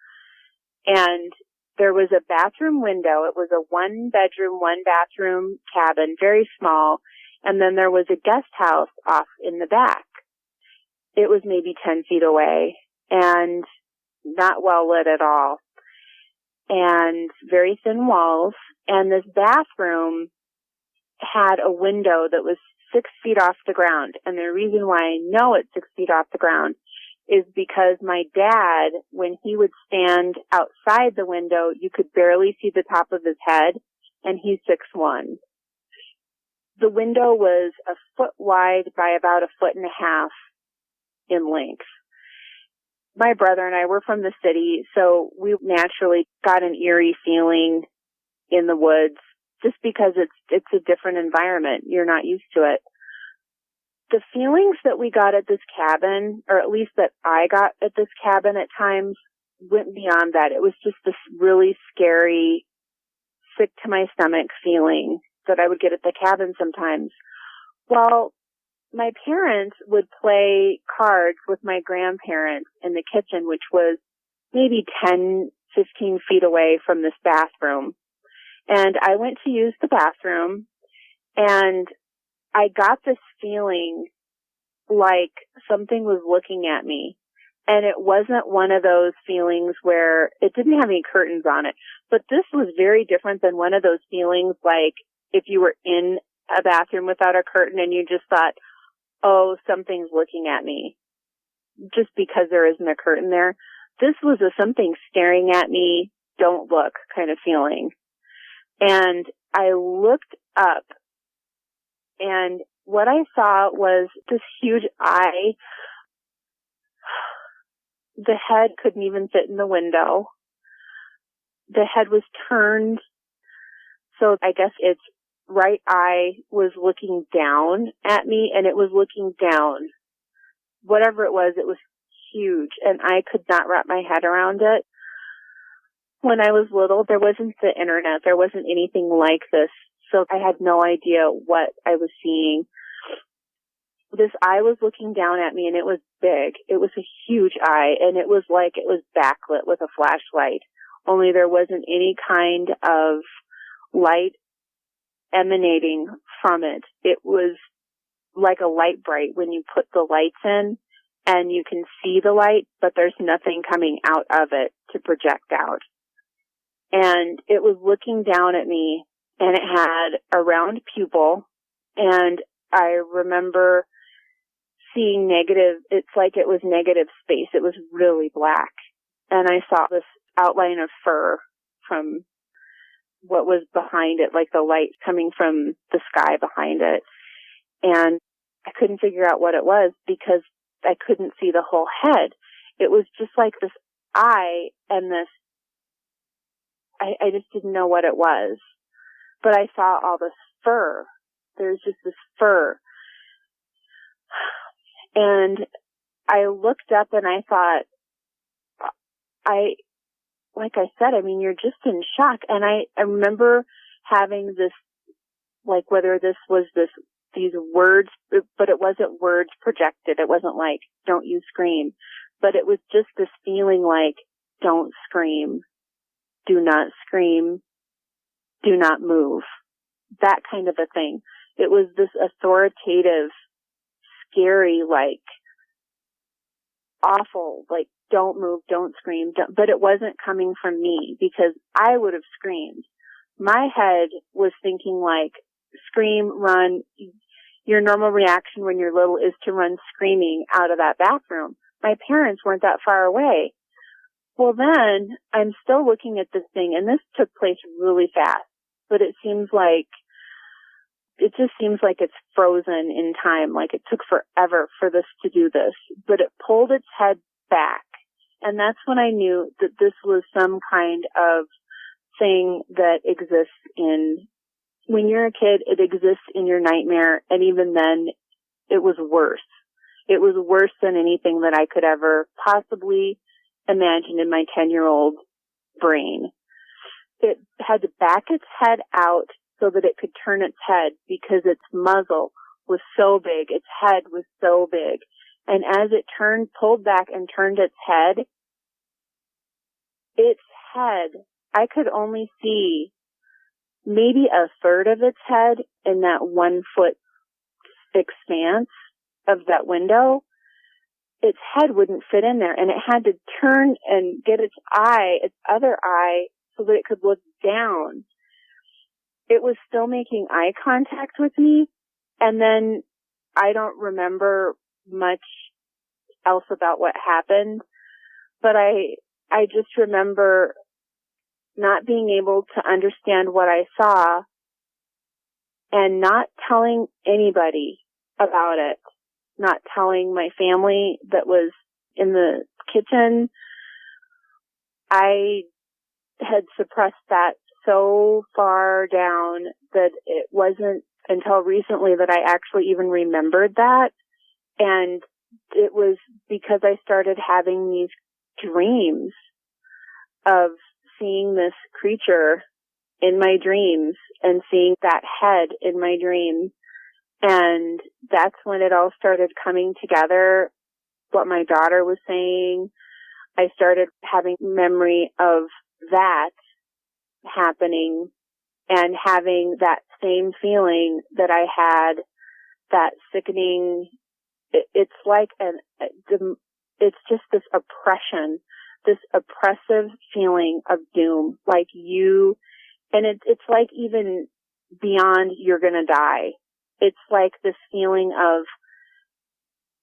Speaker 2: And there was a bathroom window. It was a 1-bedroom, 1-bathroom cabin, very small. And then there was a guest house off in the back. It was maybe 10 feet away and not well lit at all. And very thin walls. And this bathroom had a window that was 6 feet off the ground. And the reason why I know it's 6 feet off the ground is because my dad, when he would stand outside the window, you could barely see the top of his head, and he's 6'1". The window was a foot wide by about 1.5 feet in length. My brother and I were from the city, so we naturally got an eerie feeling in the woods just because it's a different environment. You're not used to it. The feelings that we got at this cabin, or at least that I got at this cabin at times, went beyond that. It was just this really scary, sick to my stomach feeling that I would get at the cabin sometimes. Well, my parents would play cards with my grandparents in the kitchen, which was maybe 10, 15 feet away from this bathroom. And I went to use the bathroom, and I got this feeling like something was looking at me. And it wasn't one of those feelings where it didn't have any curtains on it. But this was very different than one of those feelings like if you were in a bathroom without a curtain and you just thought, oh, something's looking at me, just because there isn't a curtain there. This was a something staring at me, don't look kind of feeling. And I looked up, and what I saw was this huge eye. The head couldn't even fit in the window. The head was turned, so I guess its right eye was looking down at me, and it was looking down. Whatever it was huge, and I could not wrap my head around it. When I was little, there wasn't the internet. There wasn't anything like this, so I had no idea what I was seeing. This eye was looking down at me, and it was big. It was a huge eye, and it was like it was backlit with a flashlight, only there wasn't any kind of light emanating from it. It was like a light bright when you put the lights in and you can see the light, but there's nothing coming out of it to project out. And it was looking down at me, and it had a round pupil, and I remember seeing negative, it's like it was negative space. It was really black. And I saw this outline of fur from what was behind it, like the light coming from the sky behind it. And I couldn't figure out what it was because I couldn't see the whole head. It was just like this eye and this, I just didn't know what it was. But I saw all this fur. There's just this fur. And I looked up and I thought, like I said, I mean, you're just in shock. And I remember having this, like whether this was these words, but it wasn't words projected. It wasn't like, don't you scream. But it was just this feeling like, don't scream. Do not scream. Do not move. That kind of a thing. It was this authoritative, scary, like, awful, like, don't move, don't scream. But it wasn't coming from me because I would have screamed. My head was thinking like, scream, run. Your normal reaction when you're little is to run screaming out of that bathroom. My parents weren't that far away. Well, then I'm still looking at this thing, and this took place really fast, but it just seems like it's frozen in time, like it took forever for this to do this, but it pulled its head back. And that's when I knew that this was some kind of thing that exists when you're a kid, it exists in your nightmare, and even then, it was worse. It was worse than anything that I could ever possibly imagine in my 10-year-old brain. It had to back its head out so that it could turn its head because its muzzle was so big, its head was so big. And as it pulled back and turned its head, I could only see maybe a third of its head in that 1 foot expanse of that window. Its head wouldn't fit in there, and it had to turn and get its other eye, so that it could look down. It was still making eye contact with me, and then I don't remember much else about what happened, but I just remember not being able to understand what I saw and not telling anybody about it, not telling my family that was in the kitchen. I had suppressed that so far down that it wasn't until recently that I actually even remembered that. And it was because I started having these dreams of seeing this creature in my dreams and seeing that head in my dreams. And that's when it all started coming together, what my daughter was saying. I started having memory of that happening and having that same feeling that I had, that sickening, it's like it's just this oppression, this oppressive feeling of doom, like and it's like even beyond you're gonna die. It's like this feeling of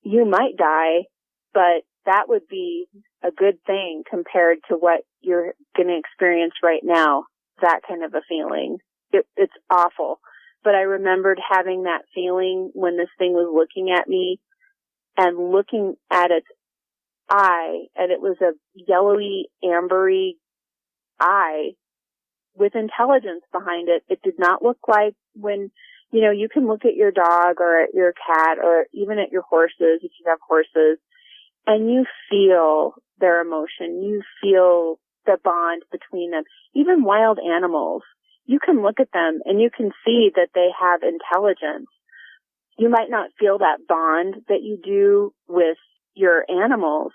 Speaker 2: you might die, but that would be a good thing compared to what you're going to experience right now, that kind of a feeling. It's awful. But I remembered having that feeling when this thing was looking at me and looking at its eye, and it was a yellowy, ambery eye with intelligence behind it. It did not look like when, you can look at your dog or at your cat or even at your horses, if you have horses, and you feel their emotion. You feel the bond between them. Even wild animals, you can look at them and you can see that they have intelligence. You might not feel that bond that you do with your animals,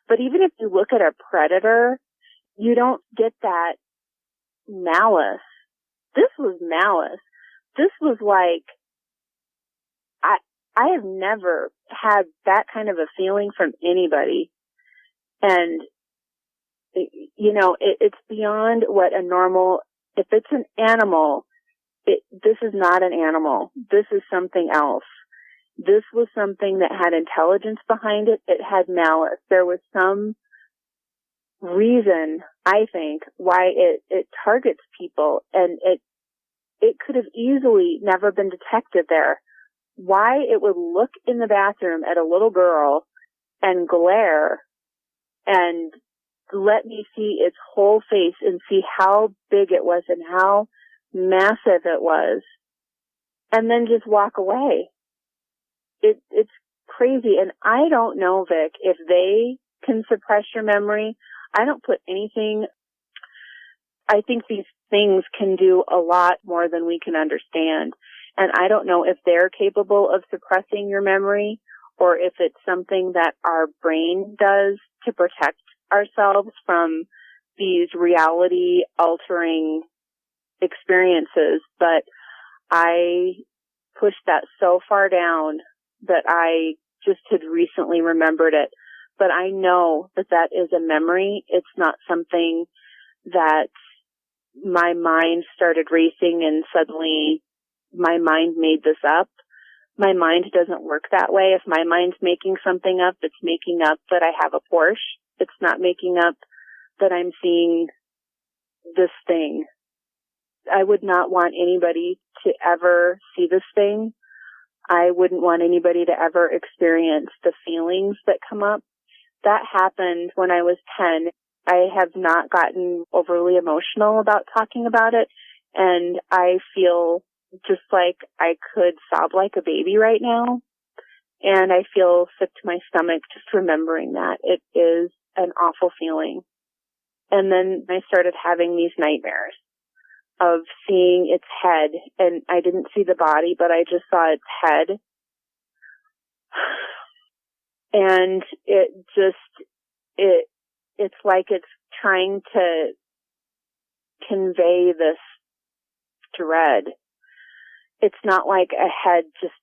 Speaker 2: but even if you look at a predator, you don't get that malice. This was malice, this was like, I have never had that kind of a feeling from anybody. And, it's beyond what a normal, if it's an animal, this is not an animal. This is something else. This was something that had intelligence behind it. It had malice. There was some reason, I think, why it targets people, and it could have easily never been detected there. Why it would look in the bathroom at a little girl and glare and let me see its whole face and see how big it was and how massive it was, and then just walk away. It's crazy. And I don't know, Vic, if they can suppress your memory. I don't put anything. I think these things can do a lot more than we can understand. And I don't know if they're capable of suppressing your memory or if it's something that our brain does to protect ourselves from these reality altering experiences. But I pushed that so far down that I just had recently remembered it. But I know that that is a memory. It's not something that my mind started racing and suddenly my mind made this up. My mind doesn't work that way. If my mind's making something up, it's making up that I have a Porsche. It's not making up that I'm seeing this thing. I would not want anybody to ever see this thing. I wouldn't want anybody to ever experience the feelings that come up. That happened when I was 10. I have not gotten overly emotional about talking about it, and I feel just like I could sob like a baby right now, and I feel sick to my stomach just remembering that. It is an awful feeling. And then I started having these nightmares of seeing its head, and I didn't see the body, but I just saw its head. And it's like it's trying to convey this dread. It's not like a head, just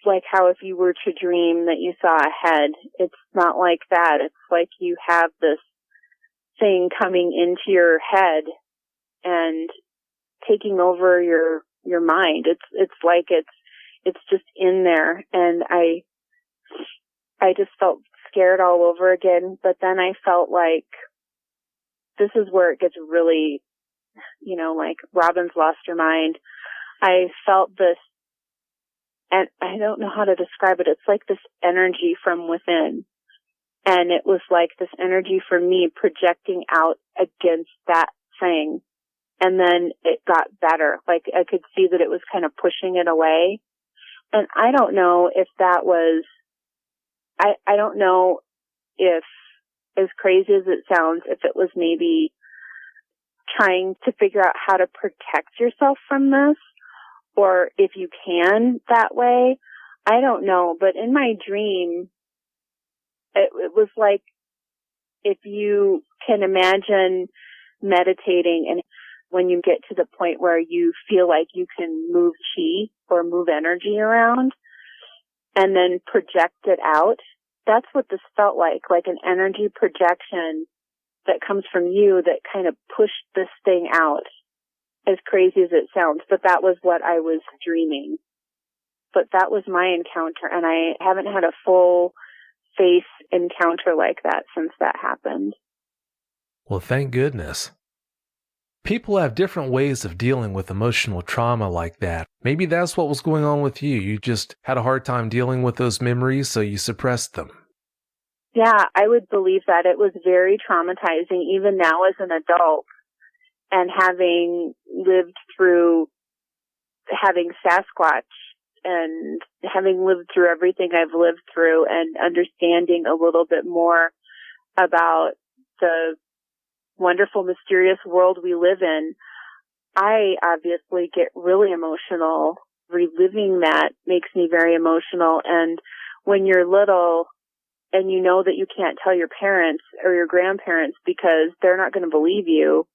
Speaker 2: like how if you were to dream that you saw a head. It's not like that. It's like you have this thing coming into your head and taking over your mind. It's like it's just in there, and I just felt scared all over again. But then I felt like this is where it gets really, like Robin's lost her mind. I felt this, and I don't know how to describe it. It's like this energy from within. And it was like this energy for me projecting out against that thing. And then it got better. Like I could see that it was kind of pushing it away. And I don't know if that was, I don't know if, as crazy as it sounds, if it was maybe trying to figure out how to protect yourself from this, or if you can that way. I don't know. But in my dream, it was like if you can imagine meditating, and when you get to the point where you feel like you can move chi or move energy around and then project it out, that's what this felt like an energy projection that comes from you that kind of pushed this thing out, as crazy as it sounds. But that was what I was dreaming. But that was my encounter, and I haven't had a full face encounter like that since that happened.
Speaker 1: Well, thank goodness. People have different ways of dealing with emotional trauma like that. Maybe that's what was going on with you. You just had a hard time dealing with those memories, so you suppressed them.
Speaker 2: Yeah, I would believe that. It was very traumatizing, even now as an adult, and having lived through having Sasquatch and having lived through everything I've lived through and understanding a little bit more about the wonderful, mysterious world we live in. I obviously get really emotional. Reliving that makes me very emotional. And when you're little and you know that you can't tell your parents or your grandparents because they're not going to believe you,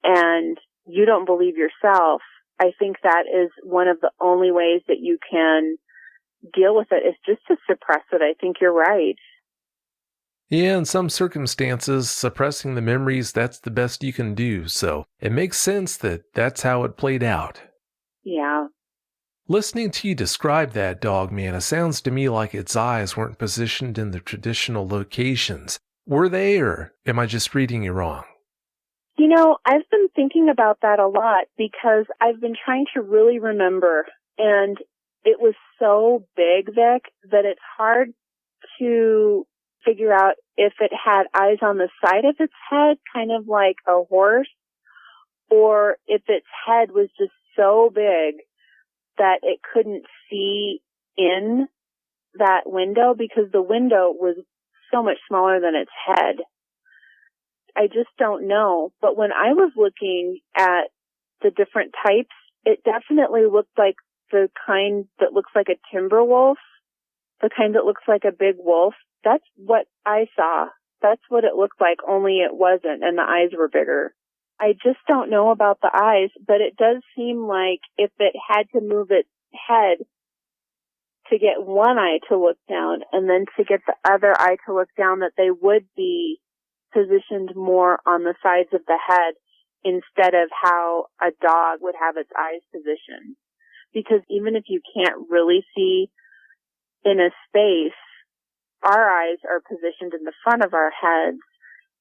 Speaker 2: and you don't believe yourself, I think that is one of the only ways that you can deal with it, is just to suppress it. I think you're right.
Speaker 1: Yeah, in some circumstances, suppressing the memories, that's the best you can do, so it makes sense that that's how it played out.
Speaker 2: Yeah.
Speaker 1: Listening to you describe that Dogman, it sounds to me like its eyes weren't positioned in the traditional locations. Were they, or am I just reading you wrong?
Speaker 2: You know, I've been thinking about that a lot because I've been trying to really remember, and it was so big, Vic, that it's hard to figure out if it had eyes on the side of its head, kind of like a horse, or if its head was just so big that it couldn't see in that window because the window was so much smaller than its head. I just don't know. But when I was looking at the different types, it definitely looked like the kind that looks like a timber wolf, the kind that looks like a big wolf. That's what I saw. That's what it looked like, only it wasn't, and the eyes were bigger. I just don't know about the eyes, but it does seem like if it had to move its head to get one eye to look down and then to get the other eye to look down, that they would be positioned more on the sides of the head instead of how a dog would have its eyes positioned. Because even if you can't really see in a space, our eyes are positioned in the front of our heads,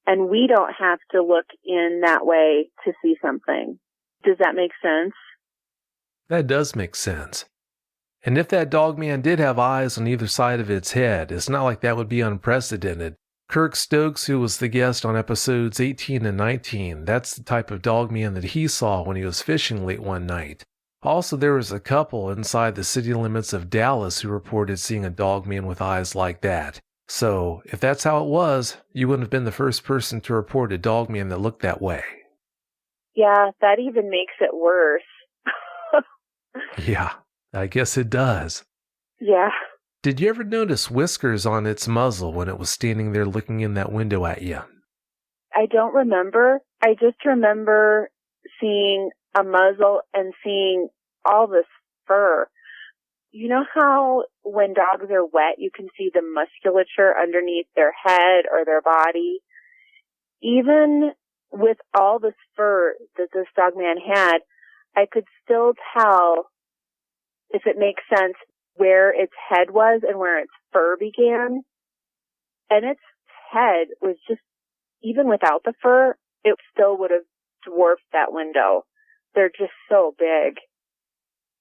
Speaker 2: and we don't have to look in that way to see something. Does that make sense?
Speaker 1: That does make sense. And if that Dogman did have eyes on either side of its head, it's not like that would be unprecedented. Kirk Stokes, who was the guest on episodes 18 and 19, that's the type of Dogman that he saw when he was fishing late one night. Also, there was a couple inside the city limits of Dallas who reported seeing a Dogman with eyes like that. So, if that's how it was, you wouldn't have been the first person to report a Dogman that looked that way.
Speaker 2: Yeah, that even makes it worse.
Speaker 1: Yeah, I guess it does.
Speaker 2: Yeah.
Speaker 1: Did you ever notice whiskers on its muzzle when it was standing there looking in that window at you?
Speaker 2: I don't remember. I just remember seeing a muzzle and seeing all this fur. You know how when dogs are wet, you can see the musculature underneath their head or their body? Even with all this fur that this Dogman had, I could still tell, if it makes sense, where its head was and where its fur began. And its head was just, even without the fur, it still would have dwarfed that window. They're just so big.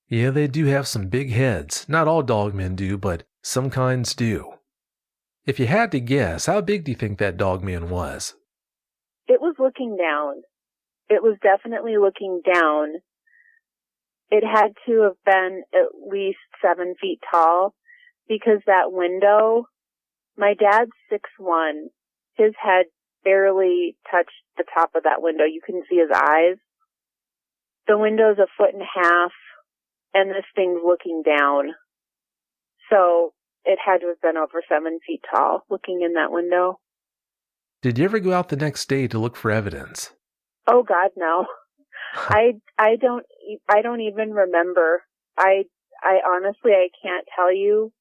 Speaker 1: Yeah, they do have some big heads. Not all Dogmen do, but some kinds do. If you had to guess, how big do you think that Dogman was?
Speaker 2: It was looking down. It was definitely looking down. It had to have been at least 7 feet tall, because that window, my dad's 6'1". His head barely touched the top of that window. You couldn't see his eyes. The window's 1.5 feet, and this thing's looking down. So it had to have been over 7 feet tall, looking in that window.
Speaker 1: Did you ever go out the next day to look for evidence?
Speaker 2: Oh God, no. I don't even remember. I honestly, I can't tell you.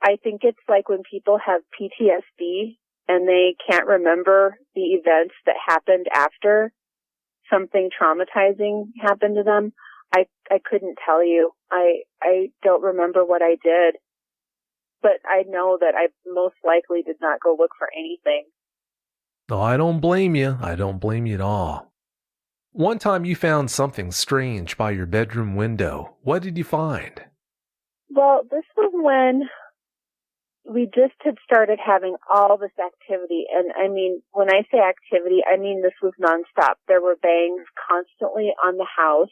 Speaker 2: I think it's like when people have PTSD and they can't remember the events that happened after something traumatizing happened to them. I couldn't tell you. I don't remember what I did, but I know that I most likely did not go look for anything.
Speaker 1: Oh, I don't blame you. I don't blame you at all. One time you found something strange by your bedroom window. What did you find?
Speaker 2: Well, this was when we just had started having all this activity. And I mean, when I say activity, I mean this was nonstop. There were bangs constantly on the house.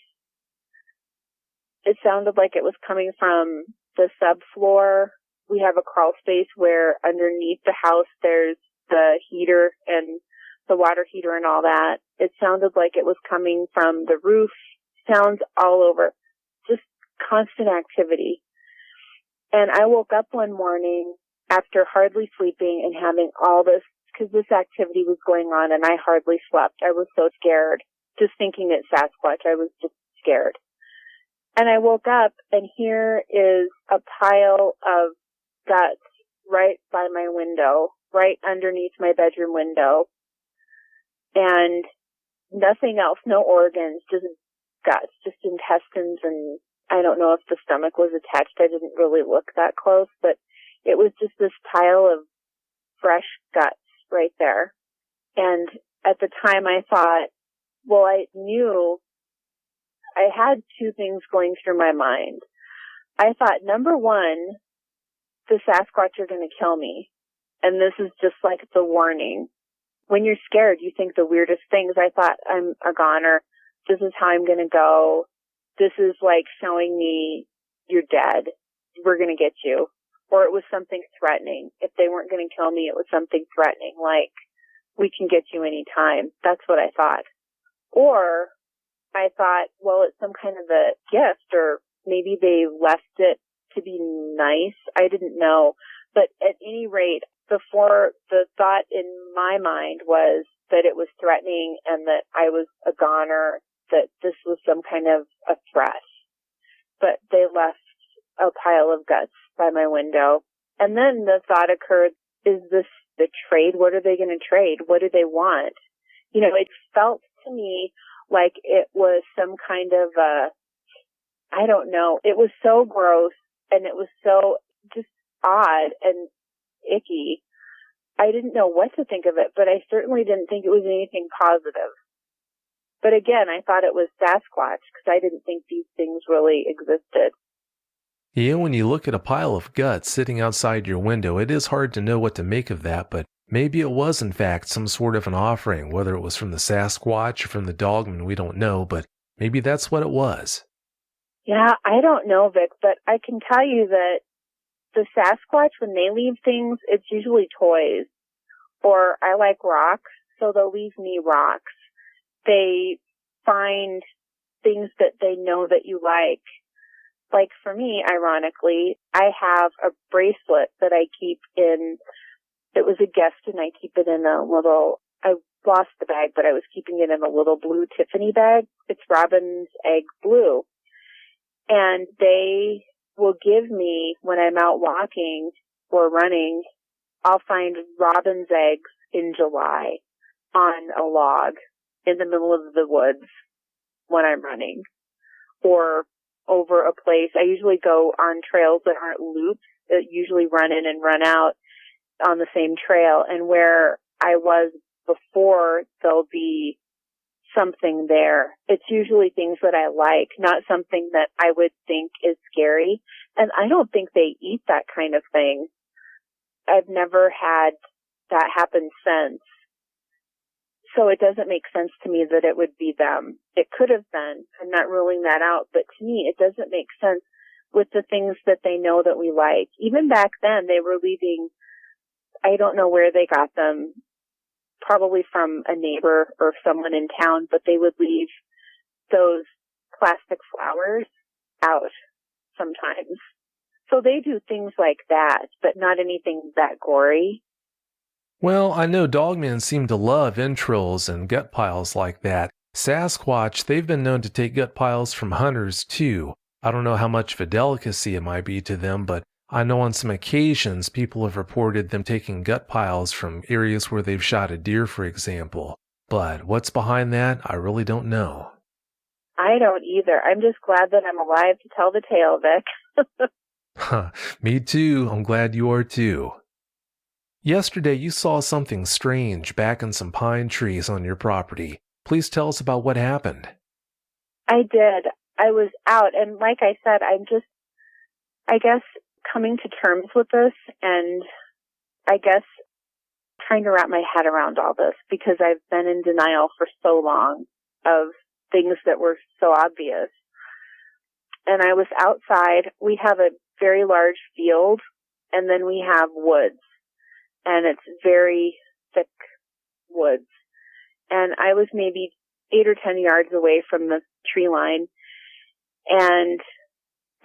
Speaker 2: It sounded like it was coming from the subfloor. We have a crawl space where underneath the house there's the heater and the water heater and all that. It sounded like it was coming from the roof. Sounds all over. Just constant activity. And I woke up one morning after hardly sleeping and having all this, because this activity was going on and I hardly slept. I was so scared, just thinking it's Sasquatch. I was just scared. And I woke up, and here is a pile of guts right by my window, right underneath my bedroom window. And nothing else, no organs, just guts, just intestines, and I don't know if the stomach was attached. I didn't really look that close, but it was just this pile of fresh guts right there. And at the time I thought, well, I knew I had two things going through my mind. I thought, number one, the Sasquatch are going to kill me. And this is just like the warning. When you're scared, you think the weirdest things. I thought, I'm a goner. This is how I'm going to go. This is like showing me you're dead. We're going to get you. Or it was something threatening. If they weren't going to kill me, it was something threatening, like, we can get you any time. That's what I thought. Or I thought, well, it's some kind of a gift, or maybe they left it to be nice. I didn't know. But at any rate, before, the thought in my mind was that it was threatening and that I was a goner, that this was some kind of a threat. But they left a pile of guts by my window. And then the thought occurred, is this the trade? What are they going to trade? What do they want? You know, it felt to me like it was some kind of I don't know. It was so gross, and it was so just odd and icky. I didn't know what to think of it, but I certainly didn't think it was anything positive. But again, I thought it was Sasquatch because I didn't think these things really existed.
Speaker 1: Yeah, when you look at a pile of guts sitting outside your window, it is hard to know what to make of that, but maybe it was in fact some sort of an offering, whether it was from the Sasquatch or from the Dogman, we don't know, but maybe that's what it was.
Speaker 2: Yeah, I don't know, Vic, but I can tell you that the Sasquatch, when they leave things, it's usually toys. Or I like rocks, so they'll leave me rocks. They find things that they know that you like. Like for me, ironically, I have a bracelet that I keep in, it was a gift, and I keep it in a little, I lost the bag, but I was keeping it in a little blue Tiffany bag. It's robin's egg blue. And they will give me, when I'm out walking or running, I'll find robin's eggs in July on a log in the middle of the woods when I'm running, or over a place. I usually go on trails that aren't loops, that usually run in and run out on the same trail. And where I was before, there'll be something there. It's usually things that I like, not something that I would think is scary. And I don't think they eat that kind of thing. I've never had that happen since. So it doesn't make sense to me that it would be them. It could have been. I'm not ruling that out. But to me, it doesn't make sense with the things that they know that we like. Even back then, they were leaving, I don't know where they got them, probably from a neighbor or someone in town, but they would leave those plastic flowers out sometimes. So they do things like that, but not anything that gory.
Speaker 1: Well, I know dogmen seem to love entrails and gut piles like that. Sasquatch, they've been known to take gut piles from hunters too. I don't know how much of a delicacy it might be to them, but I know on some occasions people have reported them taking gut piles from areas where they've shot a deer, for example. But what's behind that, I really don't know.
Speaker 2: I don't either. I'm just glad that I'm alive to tell the tale, Vic.
Speaker 1: Huh, me too. I'm glad you are too. Yesterday you saw something strange back in some pine trees on your property. Please tell us about what happened.
Speaker 2: I did. I was out, and like I said, I'm just, I guess, coming to terms with this, and I guess trying to wrap my head around all this, because I've been in denial for so long of things that were so obvious. And I was outside. We have a very large field, and then we have woods, and it's very thick woods. And I was maybe 8 or 10 yards away from the tree line, and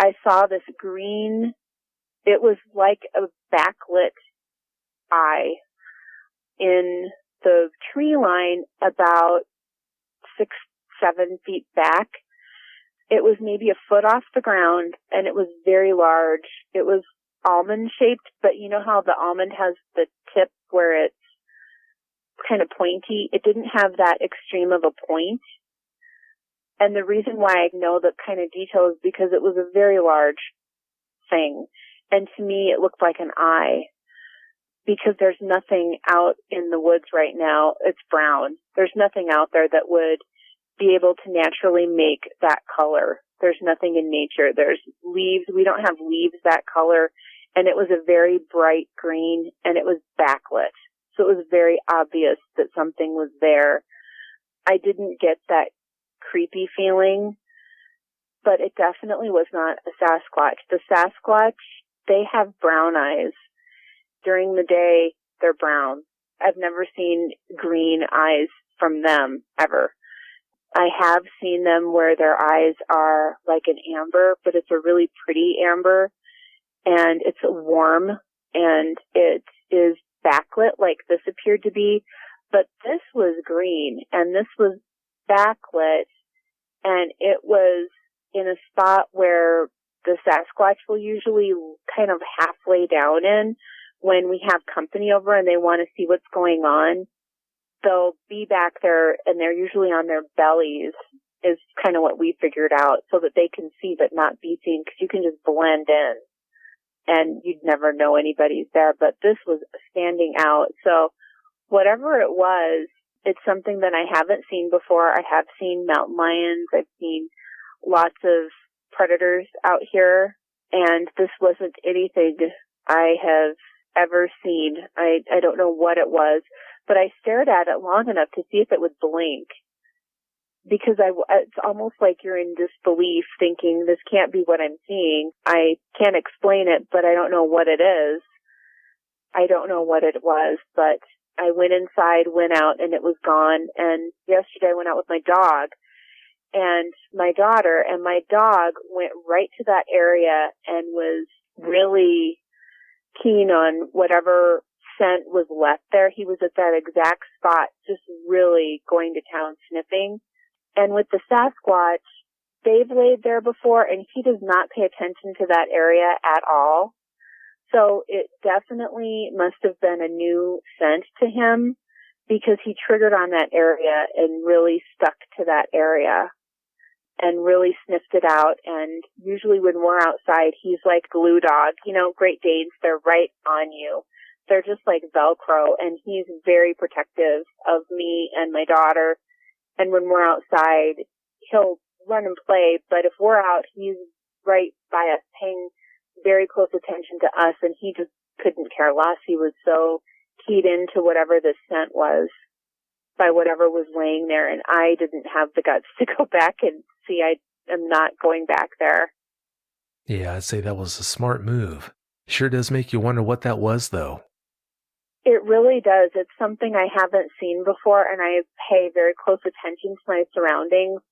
Speaker 2: I saw this green, it was like a backlit eye in the tree line about 6-7 feet back. It was maybe a foot off the ground, and it was very large. It was almond-shaped, but you know how the almond has the tip where it's kind of pointy? It didn't have that extreme of a point. And the reason why I know the kind of detail is because it was a very large thing. And to me, it looked like an eye. Because there's nothing out in the woods right now. It's brown. There's nothing out there that would be able to naturally make that color. There's nothing in nature. There's leaves. We don't have leaves that color. And it was a very bright green, and it was backlit. So it was very obvious that something was there. I didn't get that creepy feeling, but it definitely was not a Sasquatch. The Sasquatch, they have brown eyes. During the day, they're brown. I've never seen green eyes from them, ever. I have seen them where their eyes are like an amber, but it's a really pretty amber, and it's warm, and it is backlit like this appeared to be, but this was green, and this was backlit, and it was in a spot where the Sasquatch will usually kind of halfway down in when we have company over and they want to see what's going on. They'll be back there, and they're usually on their bellies, is kind of what we figured out, so that they can see but not be seen, because you can just blend in and you'd never know anybody's there. But this was standing out. So whatever it was, it's something that I haven't seen before. I have seen mountain lions. I've seen lots of predators out here, and this wasn't anything I have ever seen. I don't know what it was, but I stared at it long enough to see if it would blink, because it's almost like you're in disbelief, thinking this can't be what I'm seeing. I can't explain it, but I don't know what it is. I don't know what it was, but I went inside, went out, and it was gone. And yesterday I went out with my dog and my daughter, and my dog went right to that area and was really keen on whatever scent was left there. He was at that exact spot, just really going to town sniffing. And with the Sasquatch, they've laid there before, and he does not pay attention to that area at all. So it definitely must have been a new scent to him, because he triggered on that area and really stuck to that area and really sniffed it out. And usually when we're outside, he's like glue dog. You know, Great Danes, they're right on you. They're just like Velcro, and he's very protective of me and my daughter. And when we're outside, he'll run and play, but if we're out, he's right by us, paying very close attention to us, and he just couldn't care less. He was so keyed into whatever the scent was by whatever was laying there, and I didn't have the guts to go back and see. I am not going back there.
Speaker 1: Yeah, I'd say that was a smart move. Sure does make you wonder what that was, though.
Speaker 2: It really does. It's something I haven't seen before, and I pay very close attention to my surroundings.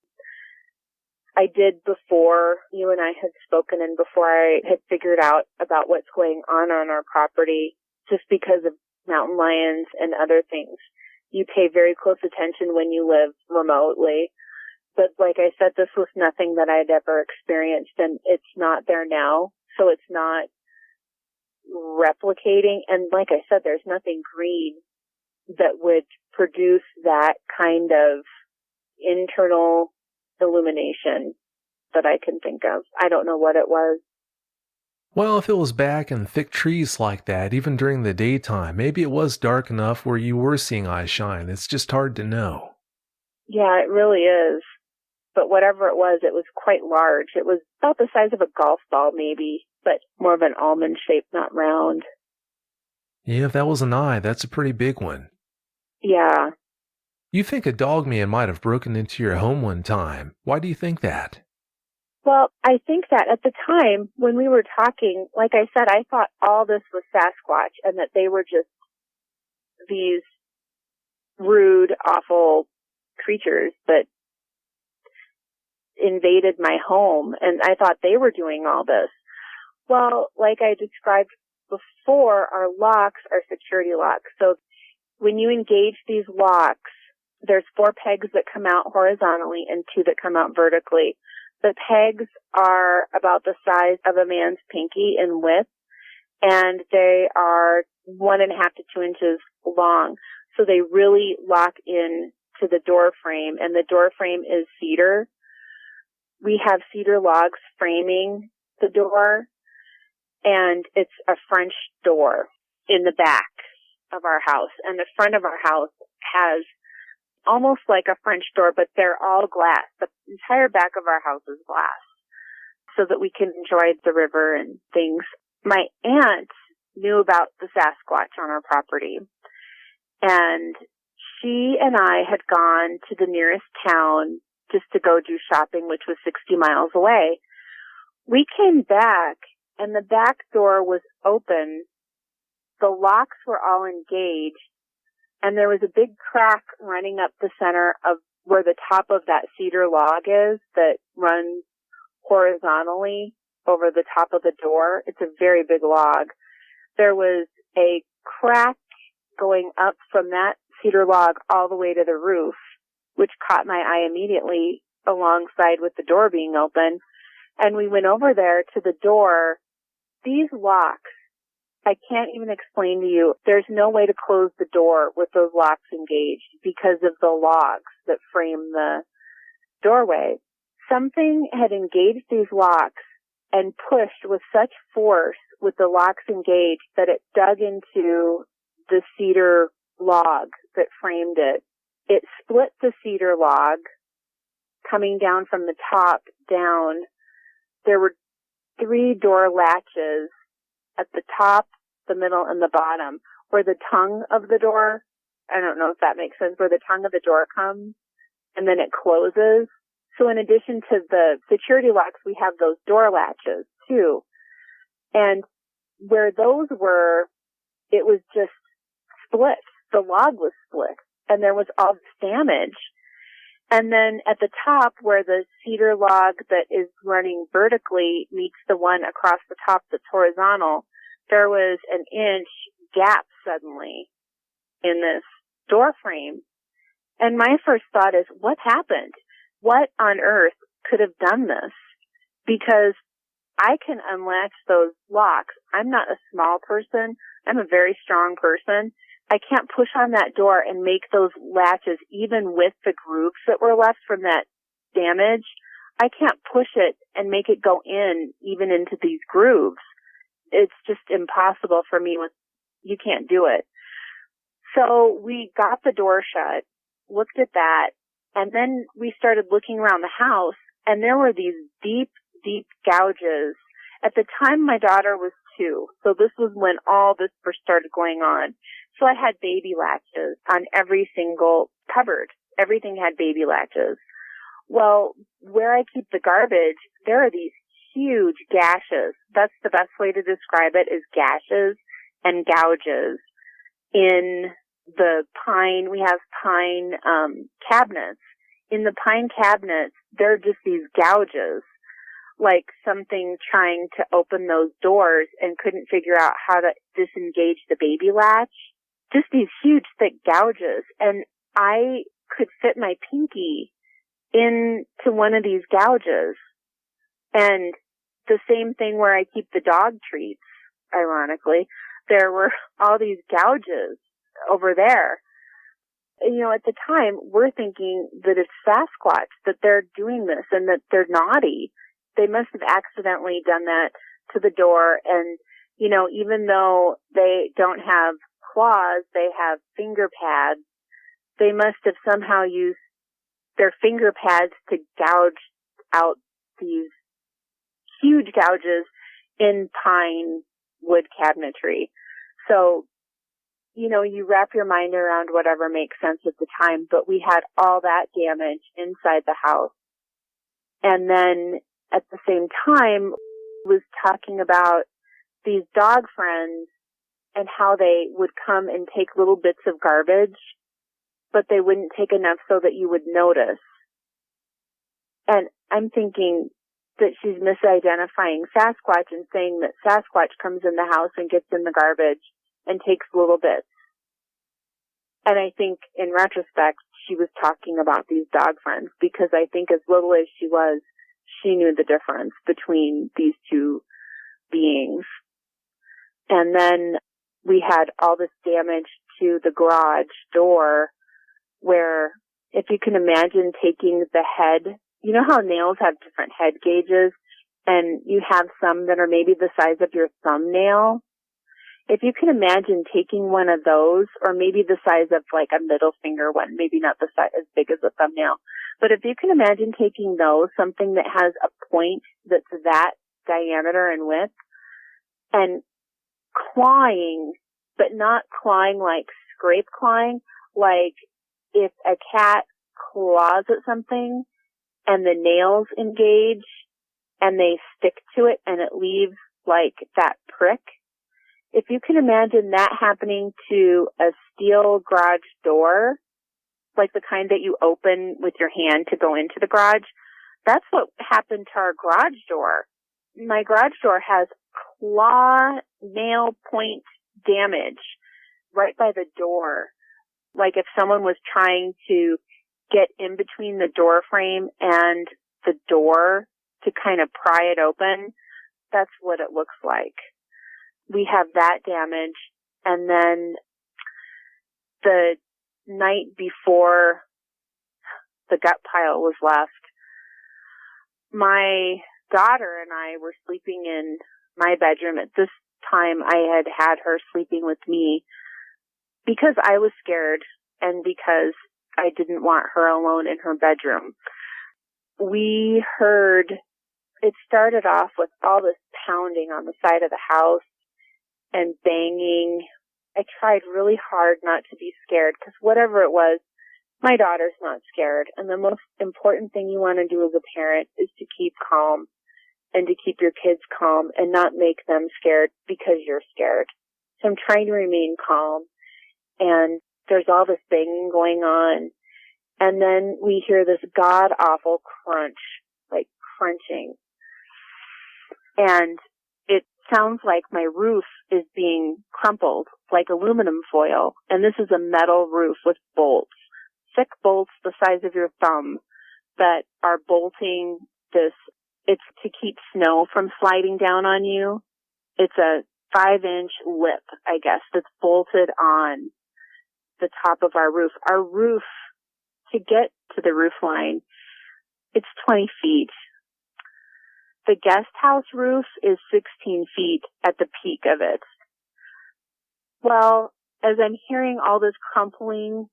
Speaker 2: I did before you and I had spoken, and before I had figured out about what's going on our property, just because of mountain lions and other things. You pay very close attention when you live remotely. But like I said, this was nothing that I'd ever experienced, and it's not there now, so it's not replicating. And like I said, there's nothing green that would produce that kind of internal illumination that I can think of. I don't know what it was.
Speaker 1: Well, if it was back in thick trees like that, even during the daytime, maybe it was dark enough where you were seeing eyes shine. It's just hard to know.
Speaker 2: Yeah, it really is. But whatever it was quite large. It was about the size of a golf ball, maybe, but more of an almond shape, not round.
Speaker 1: Yeah, if that was an eye, that's a pretty big one.
Speaker 2: Yeah.
Speaker 1: You think a dogman might have broken into your home one time. Why do you think that?
Speaker 2: Well, I think that at the time when we were talking, like I said, I thought all this was Sasquatch, and that they were just these rude, awful creatures that invaded my home, and I thought they were doing all this. Well, like I described before, our locks are security locks. So when you engage these locks, there's 4 pegs that come out horizontally and 2 that come out vertically. The pegs are about the size of a man's pinky in width, and they are 1.5 to 2 inches long. So they really lock in to the door frame, and the door frame is cedar. We have cedar logs framing the door, and it's a French door in the back of our house. And the front of our house has almost like a French door, but they're all glass. The entire back of our house is glass so that we can enjoy the river and things. My aunt knew about the Sasquatch on our property, and she and I had gone to the nearest town just to go do shopping, which was 60 miles away. We came back, and the back door was open. The locks were all engaged, and there was a big crack running up the center of where the top of that cedar log is that runs horizontally over the top of the door. It's a very big log. There was a crack going up from that cedar log all the way to the roof, which caught my eye immediately alongside with the door being open. And we went over there to the door. These locks, I can't even explain to you. There's no way to close the door with those locks engaged because of the logs that frame the doorway. Something had engaged these locks and pushed with such force with the locks engaged that it dug into the cedar log that framed it. It split the cedar log coming down from the top down. There were 3 door latches at the top, the middle, and the bottom, where the tongue of the door, I don't know if that makes sense, where the tongue of the door comes, and then it closes. So in addition to the security locks, we have those door latches, too. And where those were, it was just split. The log was split, and there was all this damage. And then at the top, where the cedar log that is running vertically meets the one across the top that's horizontal, there was an inch gap suddenly in this door frame. And my first thought is, what happened? What on earth could have done this? Because I can unlatch those locks. I'm not a small person. I'm a very strong person. I can't push on that door and make those latches, even with the grooves that were left from that damage. I can't push it and make it go in, even into these grooves. It's just impossible for me. You can't do it. So we got the door shut, looked at that, and then we started looking around the house, and there were these deep, deep gouges. At the time, my daughter was 2, so this was when all this first started going on. So I had baby latches on every single cupboard. Everything had baby latches. Well, where I keep the garbage, there are these huge gashes. That's the best way to describe it, is gashes and gouges in the pine. We have pine cabinets. In the pine cabinets, there are just these gouges, like something trying to open those doors and couldn't figure out how to disengage the baby latch. Just these huge, thick gouges. And I could fit my pinky into one of these gouges. And the same thing where I keep the dog treats, ironically, there were all these gouges over there. You know, at the time, we're thinking that it's Sasquatch, that they're doing this and that they're naughty. They must have accidentally done that to the door. And, you know, even though they don't have claws, they have finger pads. They must have somehow used their finger pads to gouge out these huge gouges in pine wood cabinetry. So, you know, you wrap your mind around whatever makes sense at the time, but we had all that damage inside the house. And then at the same time, was talking about these dog friends and how they would come and take little bits of garbage, but they wouldn't take enough so that you would notice. And I'm thinking that she's misidentifying Sasquatch and saying that Sasquatch comes in the house and gets in the garbage and takes little bits. And I think in retrospect, she was talking about these dog friends, because I think as little as she was, she knew the difference between these two beings. And then we had all this damage to the garage door where, if you can imagine taking the head, you know how nails have different head gauges, and you have some that are maybe the size of your thumbnail? If you can imagine taking one of those, or maybe the size of like a middle finger one, maybe not the size as big as a thumbnail, but if you can imagine taking those, something that has a point that's that diameter and width, and clawing, but not clawing like scrape clawing, like if a cat claws at something and the nails engage and they stick to it and it leaves like that prick. If you can imagine that happening to a steel garage door, like the kind that you open with your hand to go into the garage, that's what happened to our garage door. My garage door has claw nail point damage right by the door. Like if someone was trying to get in between the door frame and the door to kind of pry it open, that's what it looks like. We have that damage. And then the night before the gut pile was left, my daughter and I were sleeping in my bedroom. At this time, I had her sleeping with me because I was scared and because I didn't want her alone in her bedroom. We heard, it started off with all this pounding on the side of the house and banging. I tried really hard not to be scared because whatever it was, my daughter's not scared. And the most important thing you want to do as a parent is to keep calm and to keep your kids calm and not make them scared because you're scared. So I'm trying to remain calm. And there's all this banging going on. And then we hear this god-awful crunch, like crunching. And it sounds like my roof is being crumpled like aluminum foil. And this is a metal roof with bolts, thick bolts the size of your thumb that are bolting this. It's to keep snow from sliding down on you. It's a 5-inch lip, I guess, that's bolted on the top of our roof. Our roof, to get to the roof line, it's 20 feet. The guest house roof is 16 feet at the peak of it. Well, as I'm hearing all this crumpling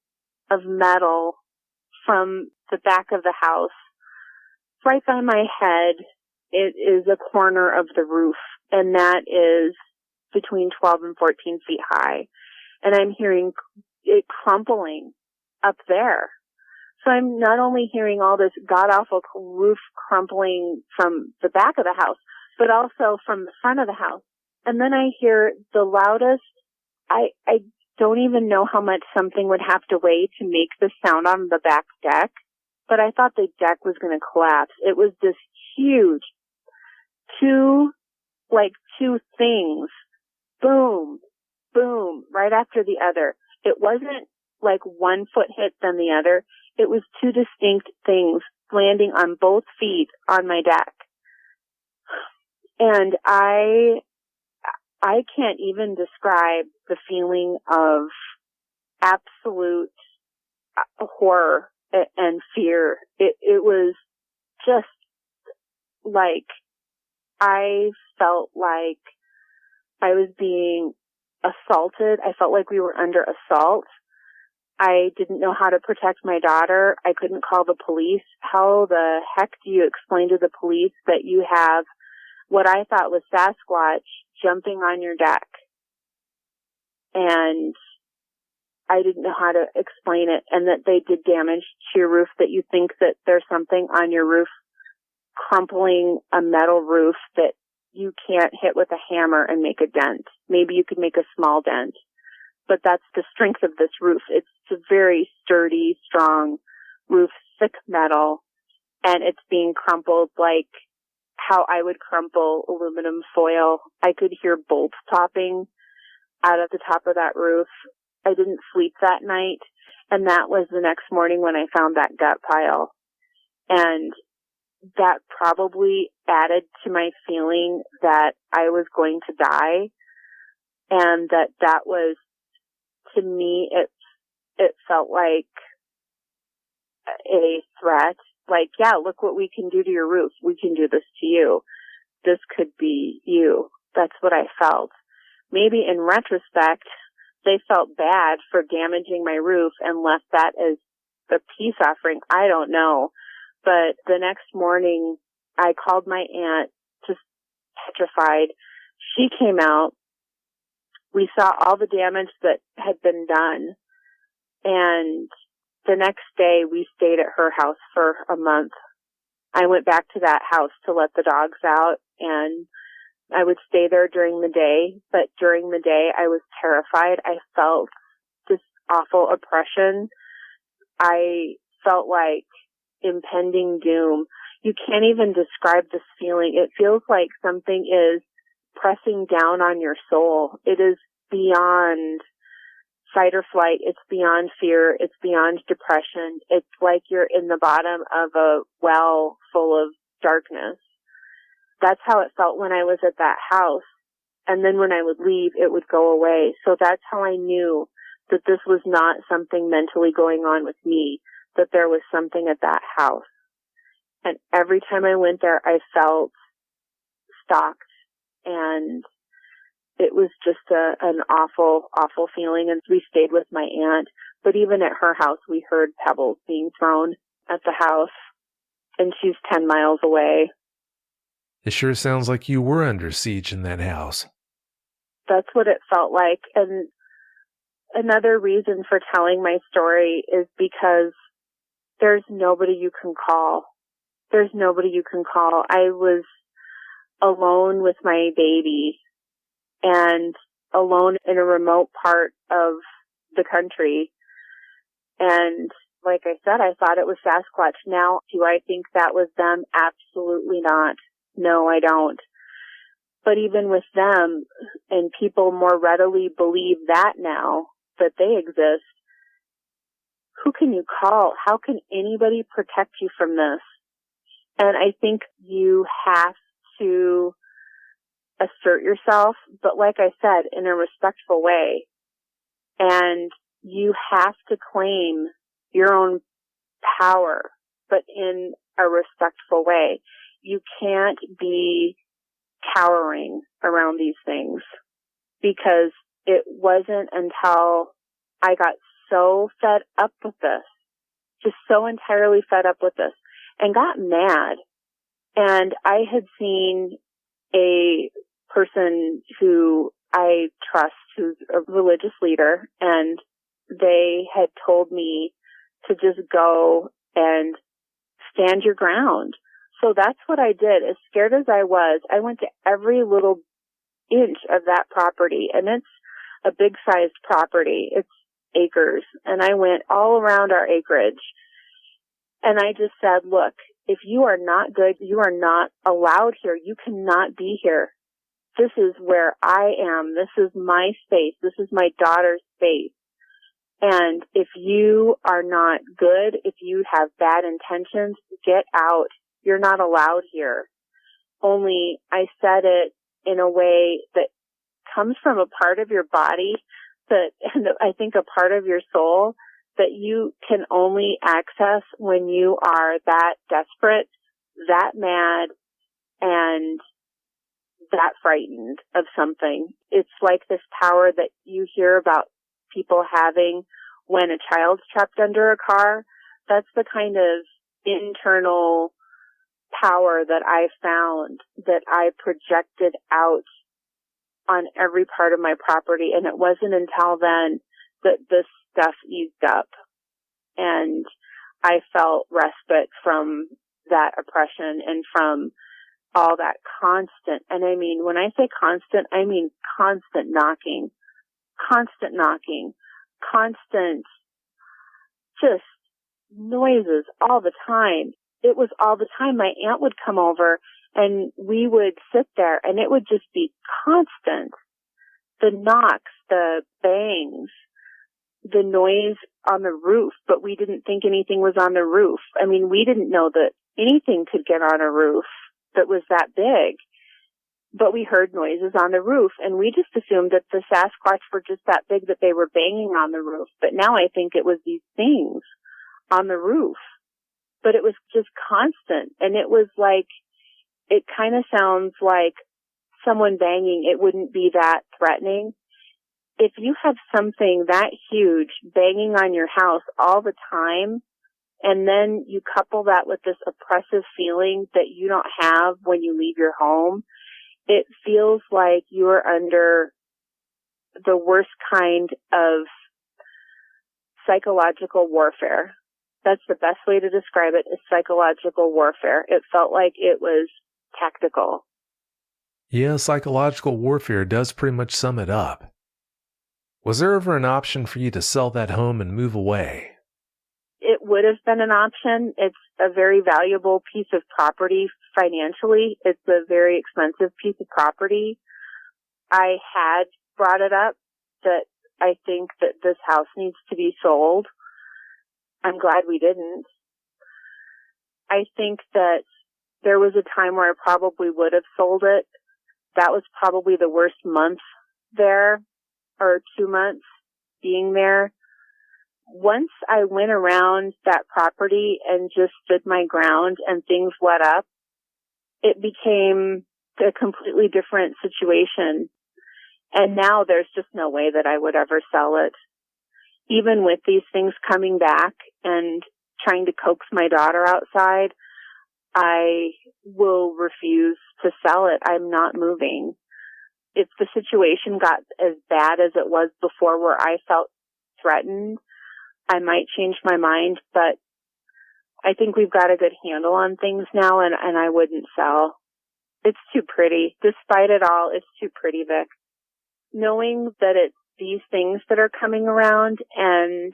Speaker 2: of metal from the back of the house, right by my head, it is a corner of the roof, and that is between 12 and 14 feet high. And I'm hearing it crumpling up there. So I'm not only hearing all this god-awful roof crumpling from the back of the house, but also from the front of the house. And then I hear the loudest, I don't even know how much something would have to weigh to make the sound on the back deck, but I thought the deck was going to collapse. It was this huge, two things, boom, boom, right after the other. It wasn't like one foot hit then the other. It was two distinct things landing on both feet on my deck. And I can't even describe the feeling of absolute horror and fear. It was just like I felt like I was being assaulted. I felt like we were under assault. I didn't know how to protect my daughter. I couldn't call the police. How the heck do you explain to the police that you have what I thought was Sasquatch jumping on your deck? And I didn't know how to explain it, and that they did damage to your roof, that you think that there's something on your roof crumpling a metal roof that you can't hit with a hammer and make a dent. Maybe you could make a small dent, but that's the strength of this roof. It's a very sturdy, strong roof, thick metal, and it's being crumpled like how I would crumple aluminum foil. I could hear bolts popping out of the top of that roof. I didn't sleep that night, and that was the next morning when I found that gut pile. And that probably added to my feeling that I was going to die, and that was, to me, it felt like a threat. Like, yeah, look what we can do to your roof. We can do this to you. This could be you. That's what I felt. Maybe in retrospect, they felt bad for damaging my roof and left that as a peace offering. I don't know. But the next morning, I called my aunt, just petrified. She came out. We saw all the damage that had been done. And the next day, we stayed at her house for a month. I went back to that house to let the dogs out, and I would stay there during the day. But during the day, I was terrified. I felt this awful oppression. I felt like impending doom. You can't even describe this feeling. It feels like something is pressing down on your soul. It is beyond fight or flight. It's beyond fear. It's beyond depression. It's like you're in the bottom of a well full of darkness. That's how it felt when I was at that house. And then when I would leave, it would go away. So that's how I knew that this was not something mentally going on with me, that there was something at that house. And every time I went there, I felt stalked, and it was just an awful, awful feeling. And we stayed with my aunt, but even at her house, we heard pebbles being thrown at the house, and she's 10 miles away.
Speaker 1: It sure sounds like you were under siege in that house.
Speaker 2: That's what it felt like. And another reason for telling my story is because there's nobody you can call. There's nobody you can call. I was alone with my baby and alone in a remote part of the country. And like I said, I thought it was Sasquatch. Now, do I think that was them? Absolutely not. No, I don't. But even with them, and people more readily believe that now, that they exist, who can you call? How can anybody protect you from this? And I think you have to assert yourself, but like I said, in a respectful way. And you have to claim your own power, but in a respectful way. You can't be cowering around these things, because it wasn't until I got so fed up with this, just so entirely fed up with this, and got mad. And I had seen a person who I trust, who's a religious leader, and they had told me to just go and stand your ground. So that's what I did. As scared as I was, I went to every little inch of that property, and it's a big-sized property. It's acres, and I went all around our acreage, and I just said, look, if you are not good, you are not allowed here. You cannot be here. This is where I am. This is my space. This is my daughter's space. And if you are not good, if you have bad intentions, get out. You're not allowed here. Only I said it in a way that comes from a part of your body, and I think a part of your soul that you can only access when you are that desperate, that mad, and that frightened of something. It's like this power that you hear about people having when a child's trapped under a car. That's the kind of internal power that I found, that I projected out on every part of my property. And it wasn't until then that this stuff eased up, and I felt respite from that oppression and from all that constant, and I mean, when I say constant, I mean constant knocking, constant just noises all the time. It was all the time. My aunt would come over and we would sit there, and it would just be constant. The knocks, the bangs, the noise on the roof, but we didn't think anything was on the roof. I mean, we didn't know that anything could get on a roof that was that big. But we heard noises on the roof, and we just assumed that the Sasquatch were just that big that they were banging on the roof. But now I think it was these things on the roof. But it was just constant, and it was like, it kind of sounds like someone banging. It wouldn't be that threatening. If you have something that huge banging on your house all the time, and then you couple that with this oppressive feeling that you don't have when you leave your home, it feels like you're under the worst kind of psychological warfare. That's the best way to describe it, is psychological warfare. It felt like it was tactical.
Speaker 1: Yeah, psychological warfare does pretty much sum it up. Was there ever an option for you to sell that home and move away?
Speaker 2: It would have been an option. It's a very valuable piece of property financially. It's a very expensive piece of property. I had brought it up that I think that this house needs to be sold. I'm glad we didn't. I think that there was a time where I probably would have sold it. That was probably the worst month there, or 2 months being there. Once I went around that property and just stood my ground and things let up, it became a completely different situation. And now there's just no way that I would ever sell it. Even with these things coming back and trying to coax my daughter outside, I will refuse to sell it. I'm not moving. If the situation got as bad as it was before, where I felt threatened, I might change my mind, but I think we've got a good handle on things now, and I wouldn't sell. It's too pretty. Despite it all, it's too pretty, Vic. Knowing that it's these things that are coming around, and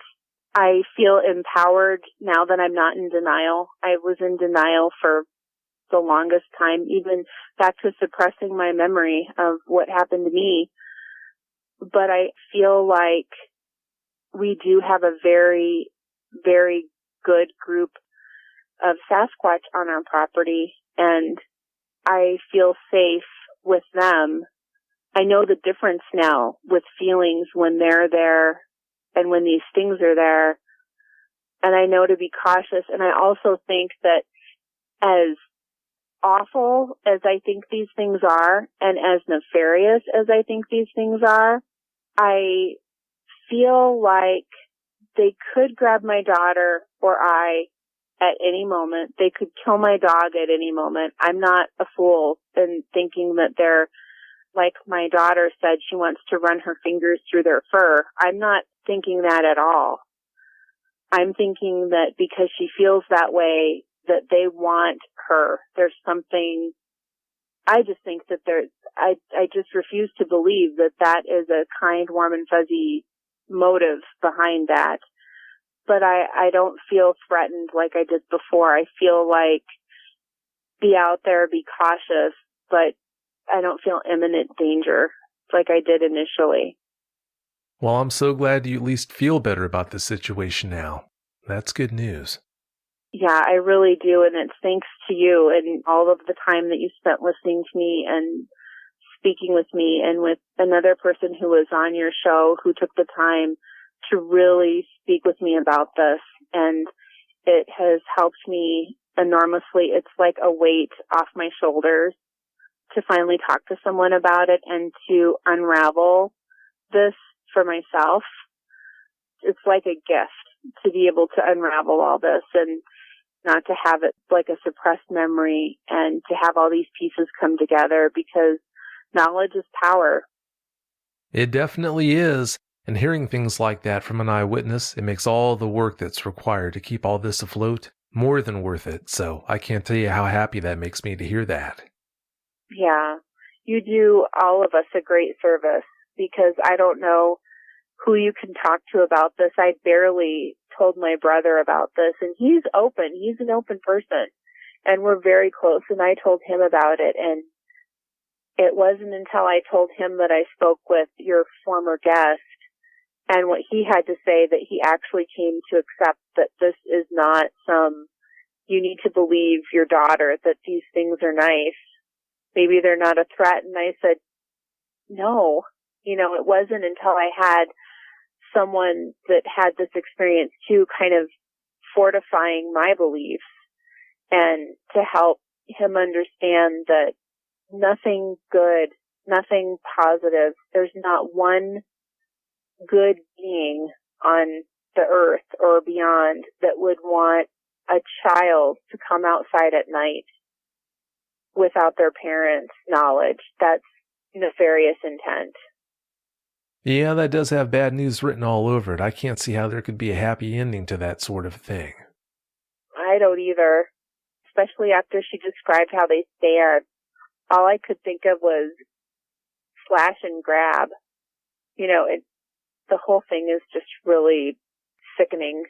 Speaker 2: I feel empowered now that I'm not in denial. I was in denial for the longest time, even back to suppressing my memory of what happened to me. But I feel like we do have a very, very good group of Sasquatch on our property, and I feel safe with them. I know the difference now with feelings when they're there and when these things are there, and I know to be cautious. And I also think that as awful as I think these things are, and as nefarious as I think these things are, I feel like they could grab my daughter or I at any moment. They could kill my dog at any moment. I'm not a fool in thinking that they're, like my daughter said, she wants to run her fingers through their fur. I'm not thinking that at all. I'm thinking that because she feels that way, that they want her. There's something, I just think that I just refuse to believe that that is a kind, warm, and fuzzy motive behind that. But I don't feel threatened like I did before. I feel like be out there, be cautious, but I don't feel imminent danger like I did initially.
Speaker 1: Well, I'm so glad you at least feel better about the situation now. That's good news.
Speaker 2: Yeah, I really do, and it's thanks to you and all of the time that you spent listening to me and speaking with me, and with another person who was on your show who took the time to really speak with me about this, and it has helped me enormously. It's like a weight off my shoulders to finally talk to someone about it and to unravel this for myself. It's like a gift to be able to unravel all this and not to have it like a suppressed memory, and to have all these pieces come together, because knowledge is power.
Speaker 1: It definitely is. And hearing things like that from an eyewitness, it makes all the work that's required to keep all this afloat more than worth it. So I can't tell you how happy that makes me to hear that.
Speaker 2: Yeah, you do all of us a great service, because I don't know who you can talk to about this. I barely told my brother about this, and he's open. He's an open person, and we're very close, and I told him about it, and it wasn't until I told him that I spoke with your former guest and what he had to say that he actually came to accept that this is not some, you need to believe your daughter that these things are nice. Maybe they're not a threat. And I said, no, it wasn't until I had someone that had this experience too, kind of fortifying my beliefs and to help him understand that nothing good, nothing positive, there's not one good being on the earth or beyond that would want a child to come outside at night without their parents' knowledge. That's nefarious intent.
Speaker 1: Yeah, that does have bad news written all over it. I can't see how there could be a happy ending to that sort of thing.
Speaker 2: I don't either, especially after she described how they stared. All I could think of was slash and grab. The whole thing is just really sickening.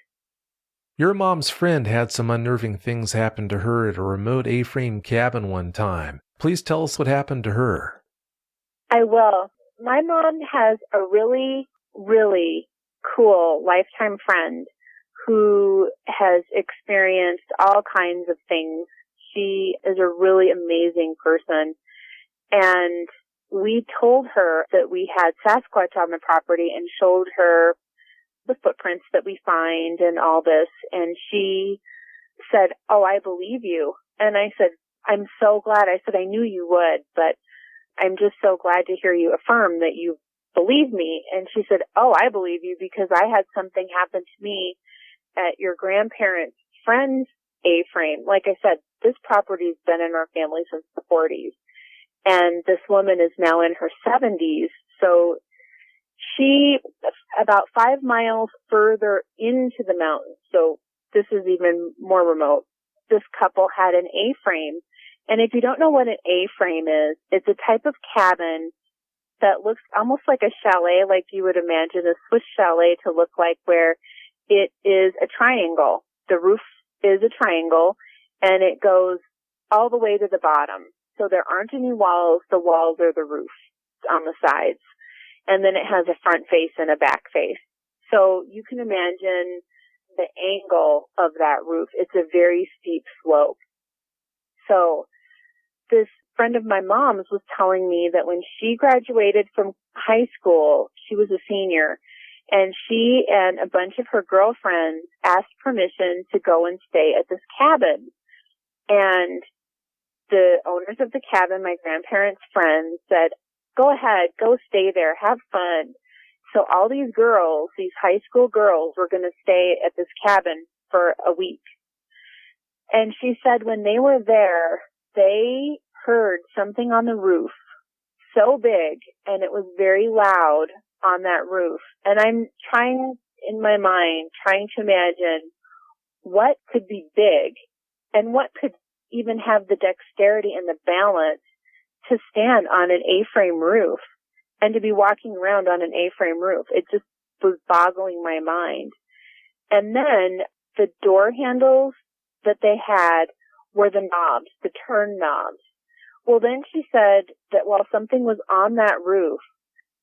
Speaker 1: Your mom's friend had some unnerving things happen to her at a remote A-frame cabin one time. Please tell us what happened to her.
Speaker 2: I will. My mom has a really, really cool lifetime friend who has experienced all kinds of things. She is a really amazing person. And we told her that we had Sasquatch on the property and showed her the footprints that we find and all this. And she said, "Oh, I believe you." And I said, "I'm so glad." I said, "I knew you would, but I'm just so glad to hear you affirm that you believe me." And she said, "Oh, I believe you because I had something happen to me at your grandparents' friend's A-frame." Like I said, this property's been in our family since the 40s. And this woman is now in her 70s. So she, about 5 miles further into the mountains, so this is even more remote, this couple had an A-frame. And if you don't know what an A-frame is, it's a type of cabin that looks almost like a chalet, like you would imagine a Swiss chalet to look like, where it is a triangle. The roof is a triangle, and it goes all the way to the bottom. So there aren't any walls. The walls are the roof on the sides. And then it has a front face and a back face. So you can imagine the angle of that roof. It's a very steep slope. So this friend of my mom's was telling me that when she graduated from high school, she was a senior, and she and a bunch of her girlfriends asked permission to go and stay at this cabin. And the owners of the cabin, my grandparents' friends, said, "Go ahead, go stay there, have fun." So all these girls, these high school girls, were going to stay at this cabin for a week. And she said when they were there, they heard something on the roof so big, and it was very loud on that roof. And I'm trying in my mind, trying to imagine what could be big and what could even have the dexterity and the balance to stand on an A-frame roof and to be walking around on an A-frame roof. It just was boggling my mind. And then the door handles that they had were the knobs, the turn knobs. Well, then she said that while something was on that roof,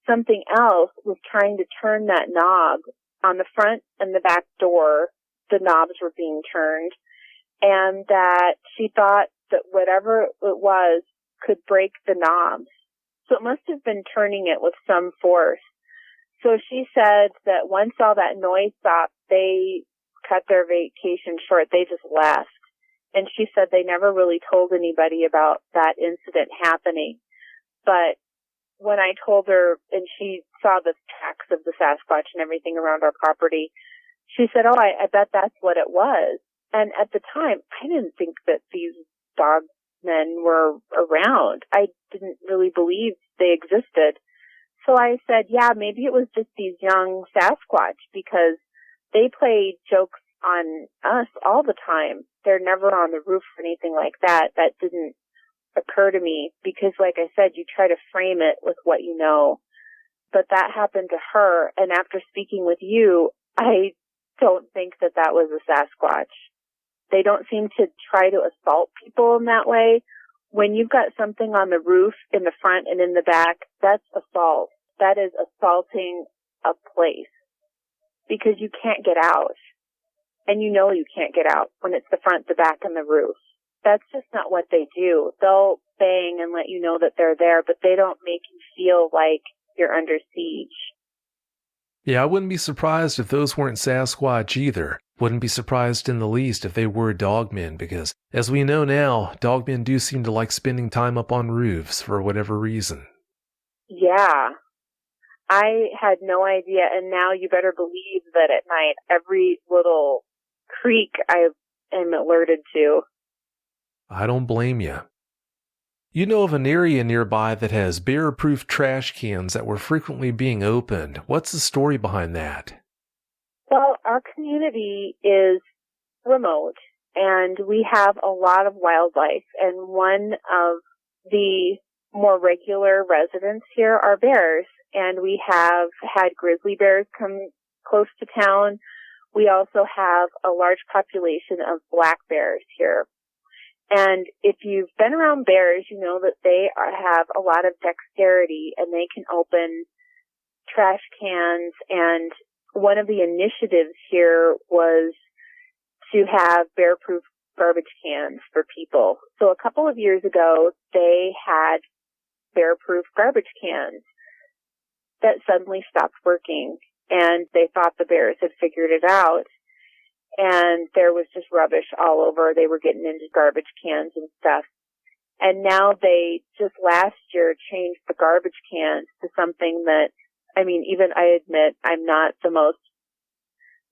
Speaker 2: something else was trying to turn that knob on the front and the back door. The knobs were being turned, and that she thought that whatever it was could break the knobs. So it must have been turning it with some force. So she said that once all that noise stopped, they cut their vacation short. They just left. And she said they never really told anybody about that incident happening. But when I told her, and she saw the tracks of the Sasquatch and everything around our property, she said, "Oh, I bet that's what it was." And at the time, I didn't think that these Dogmen were around. I didn't really believe they existed. So I said, yeah, maybe it was just these young Sasquatch, because they play jokes on us all the time. They're never on the roof or anything like that. That didn't occur to me because, like I said, you try to frame it with what you know. But that happened to her, and after speaking with you, I don't think that that was a Sasquatch. They don't seem to try to assault people in that way. When you've got something on the roof, in the front and in the back, that's assault. That is assaulting a place because you can't get out. and you know you can't get out when it's the front, the back, and the roof. That's just not what they do. They'll bang and let you know that they're there, but they don't make you feel like you're under siege.
Speaker 1: Yeah, I wouldn't be surprised if those weren't Sasquatch either. Wouldn't be surprised in the least if they were dogmen, because as we know now, dogmen do seem to like spending time up on roofs for whatever reason.
Speaker 2: Yeah. I had no idea, and now you better believe that at night, every little creak I am alerted to.
Speaker 1: I don't blame you. You know of an area nearby that has bear-proof trash cans that were frequently being opened. What's the story behind that?
Speaker 2: Well, our community is remote, and we have a lot of wildlife, and one of the more regular residents here are bears, and we have had grizzly bears come close to town. We also have a large population of black bears here. And if you've been around bears, you know that they have a lot of dexterity, and they can open trash cans. And one of the initiatives here was to have bear-proof garbage cans for people. So a couple of years ago, they had bear-proof garbage cans that suddenly stopped working, and they thought the bears had figured it out. And there was just rubbish all over. They were getting into garbage cans and stuff. And now they just last year changed the garbage cans to something that, I mean, even I admit I'm not the most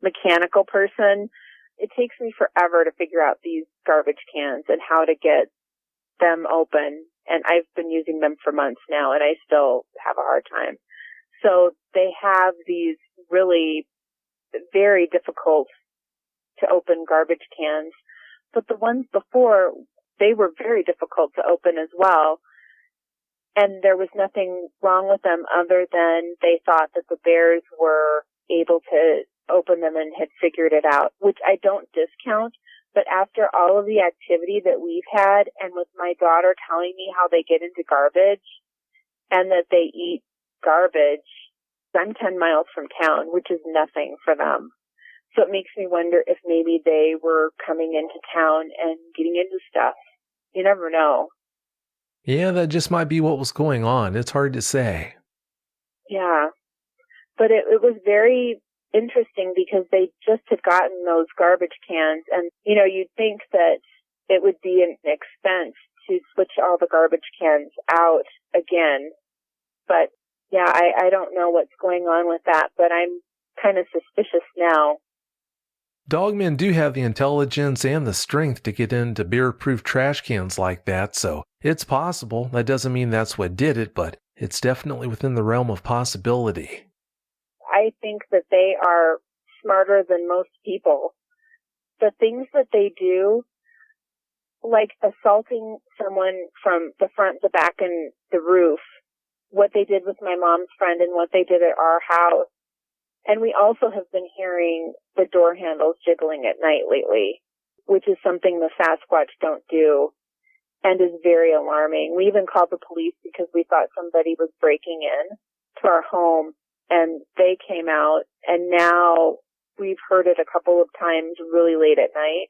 Speaker 2: mechanical person. It takes me forever to figure out these garbage cans and how to get them open. And I've been using them for months now, and I still have a hard time. So they have these really very difficult to open garbage cans, but the ones before, they were very difficult to open as well. And there was nothing wrong with them other than they thought that the bears were able to open them and had figured it out, which I don't discount. But after all of the activity that we've had, and with my daughter telling me how they get into garbage and that they eat garbage, I'm 10 miles from town, which is nothing for them. So it makes me wonder if maybe they were coming into town and getting into stuff. You never know.
Speaker 1: Yeah, that just might be what was going on. It's hard to say.
Speaker 2: Yeah. But it was very interesting because they just had gotten those garbage cans, and, you know, you'd think that it would be an expense to switch all the garbage cans out again. But yeah, I don't know what's going on with that, but I'm kind of suspicious now.
Speaker 1: Dogmen do have the intelligence and the strength to get into bear-proof trash cans like that, so it's possible. That doesn't mean that's what did it, but it's definitely within the realm of possibility.
Speaker 2: I think that they are smarter than most people. The things that they do, like assaulting someone from the front, the back, and the roof, what they did with my mom's friend and what they did at our house. And we also have been hearing the door handles jiggling at night lately, which is something the Sasquatch don't do and is very alarming. We even called the police because we thought somebody was breaking in to our home, and they came out, and now we've heard it a couple of times really late at night,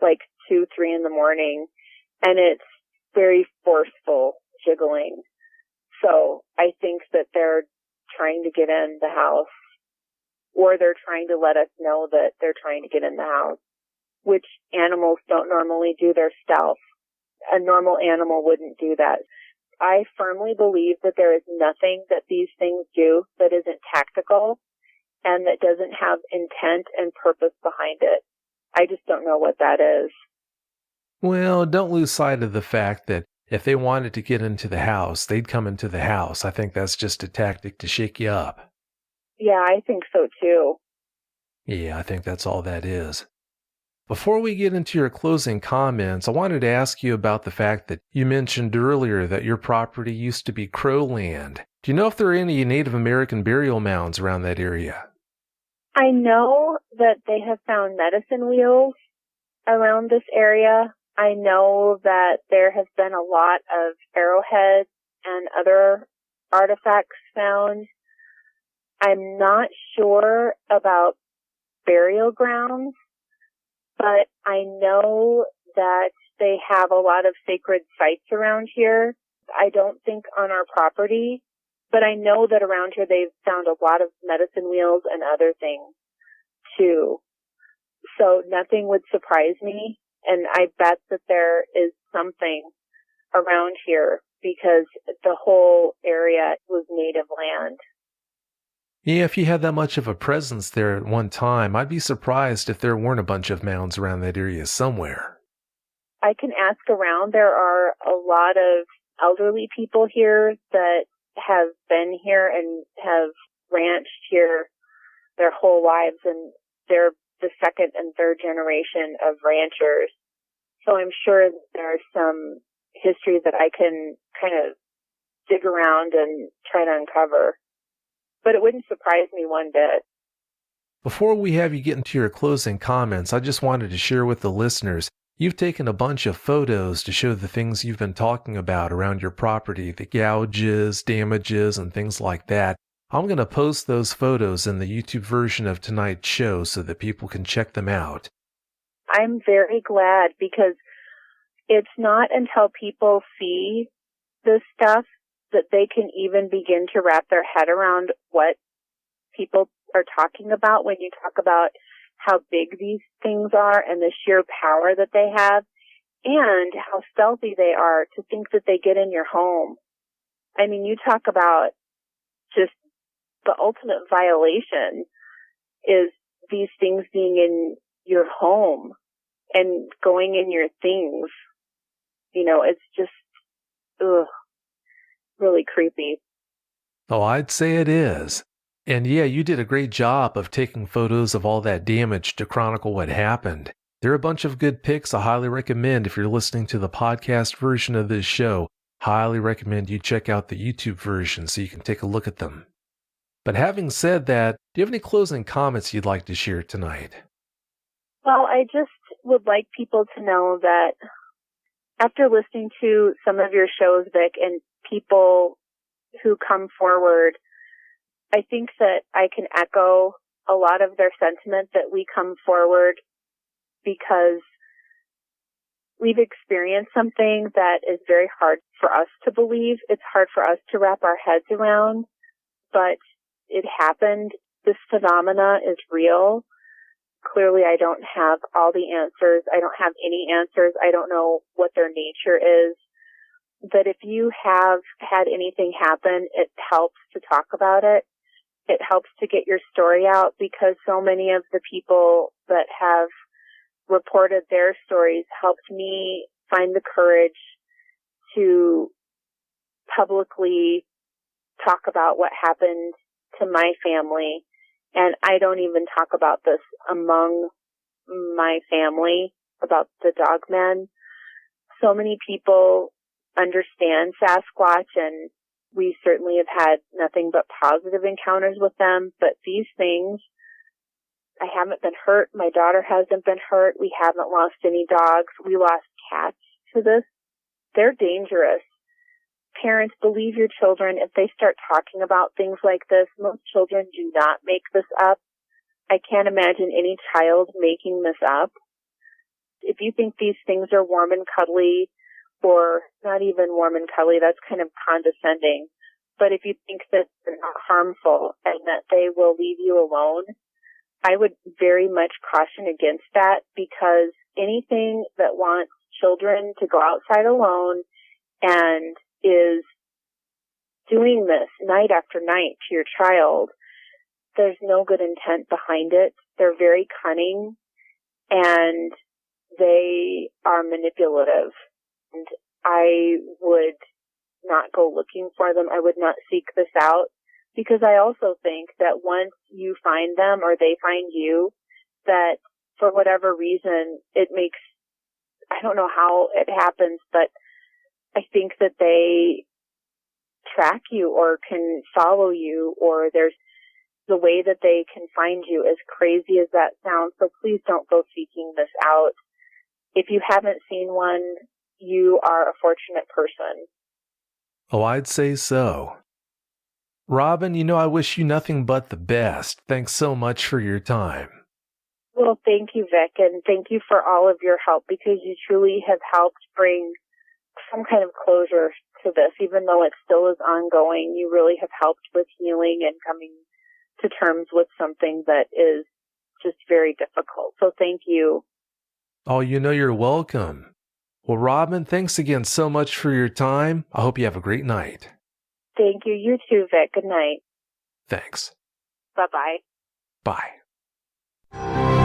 Speaker 2: like 2, 3 in the morning, and it's very forceful jiggling. So I think that they're trying to get in the house, or they're trying to let us know that they're trying to get in the house, which animals don't normally do. Their stealth. A normal animal wouldn't do that. I firmly believe that there is nothing that these things do that isn't tactical and that doesn't have intent and purpose behind it. I just don't know what that is.
Speaker 1: Well, don't lose sight of the fact that if they wanted to get into the house, they'd come into the house. I think that's just a tactic to shake you up.
Speaker 2: Yeah, I think so too.
Speaker 1: Yeah, I think that's all that is. Before we get into your closing comments, I wanted to ask you about the fact that you mentioned earlier that your property used to be Crow land. Do you know if there are any Native American burial mounds around that area?
Speaker 2: I know that they have found medicine wheels around this area. I know that there has been a lot of arrowheads and other artifacts found. I'm not sure about burial grounds, but I know that they have a lot of sacred sites around here. I don't think on our property, but I know that around here they've found a lot of medicine wheels and other things too. So nothing would surprise me, and I bet that there is something around here because the whole area was native land.
Speaker 1: Yeah, if you had that much of a presence there at one time, I'd be surprised if there weren't a bunch of mounds around that area somewhere.
Speaker 2: I can ask around. There are a lot of elderly people here that have been here and have ranched here their whole lives, and they're the second and third generation of ranchers. So I'm sure that there's some history that I can kind of dig around and try to uncover. But it wouldn't surprise me one bit.
Speaker 1: Before we have you get into your closing comments, I just wanted to share with the listeners, you've taken a bunch of photos to show the things you've been talking about around your property, the gouges, damages, and things like that. I'm going to post those photos in the YouTube version of tonight's show so that people can check them out.
Speaker 2: I'm very glad because it's not until people see this stuff that they can even begin to wrap their head around what people are talking about when you talk about how big these things are and the sheer power that they have and how stealthy they are to think that they get in your home. I mean, you talk about just the ultimate violation is these things being in your home and going in your things. You know, it's just, really creepy.
Speaker 1: Oh, I'd say it is. And yeah, you did a great job of taking photos of all that damage to chronicle what happened. There are a bunch of good pics I highly recommend if you're listening to the podcast version of this show. Highly recommend you check out the YouTube version so you can take a look at them. But having said that, do you have any closing comments you'd like to share tonight?
Speaker 2: Well, I just would like people to know that after listening to some of your shows, Vic, and people who come forward, I think that I can echo a lot of their sentiment that we come forward because we've experienced something that is very hard for us to believe. It's hard for us to wrap our heads around, but it happened. This phenomena is real. Clearly, I don't have all the answers. I don't have any answers. I don't know what their nature is. But if you have had anything happen, it helps to talk about it. It helps to get your story out because so many of the people that have reported their stories helped me find the courage to publicly talk about what happened to my family. And I don't even talk about this among my family, about the Dogmen. So many people understand Sasquatch, and we certainly have had nothing but positive encounters with them. But these things, I haven't been hurt. My daughter hasn't been hurt. We haven't lost any dogs. We lost cats to this. They're dangerous. Parents, believe your children. If they start talking about things like this, most children do not make this up. I can't imagine any child making this up. If you think these things are warm and cuddly, or not even warm and cuddly, that's kind of condescending. But if you think that they're not harmful and that they will leave you alone, I would very much caution against that, because anything that wants children to go outside alone and is doing this night after night to your child, there's no good intent behind it. They're very cunning and they are manipulative. And I would not go looking for them. I would not seek this out, because I also think that once you find them or they find you, that for whatever reason, it makes, I don't know how it happens, but I think that they track you or can follow you, or there's the way that they can find you, as crazy as that sounds. So please don't go seeking this out. If you haven't seen one, you are a fortunate person.
Speaker 1: Oh, I'd say so. Robin, I wish you nothing but the best. Thanks so much for your time.
Speaker 2: Well, thank you, Vic, and thank you for all of your help, because you truly have helped bring some kind of closure to this. Even though it still is ongoing, you really have helped with healing and coming to terms with something that is just very difficult. So thank you.
Speaker 1: Oh, you're welcome. Well, Robin, thanks again so much for your time. I hope you have a great night.
Speaker 2: Thank you. You too, Vic. Good night.
Speaker 1: Thanks.
Speaker 2: Bye-bye.
Speaker 1: Bye.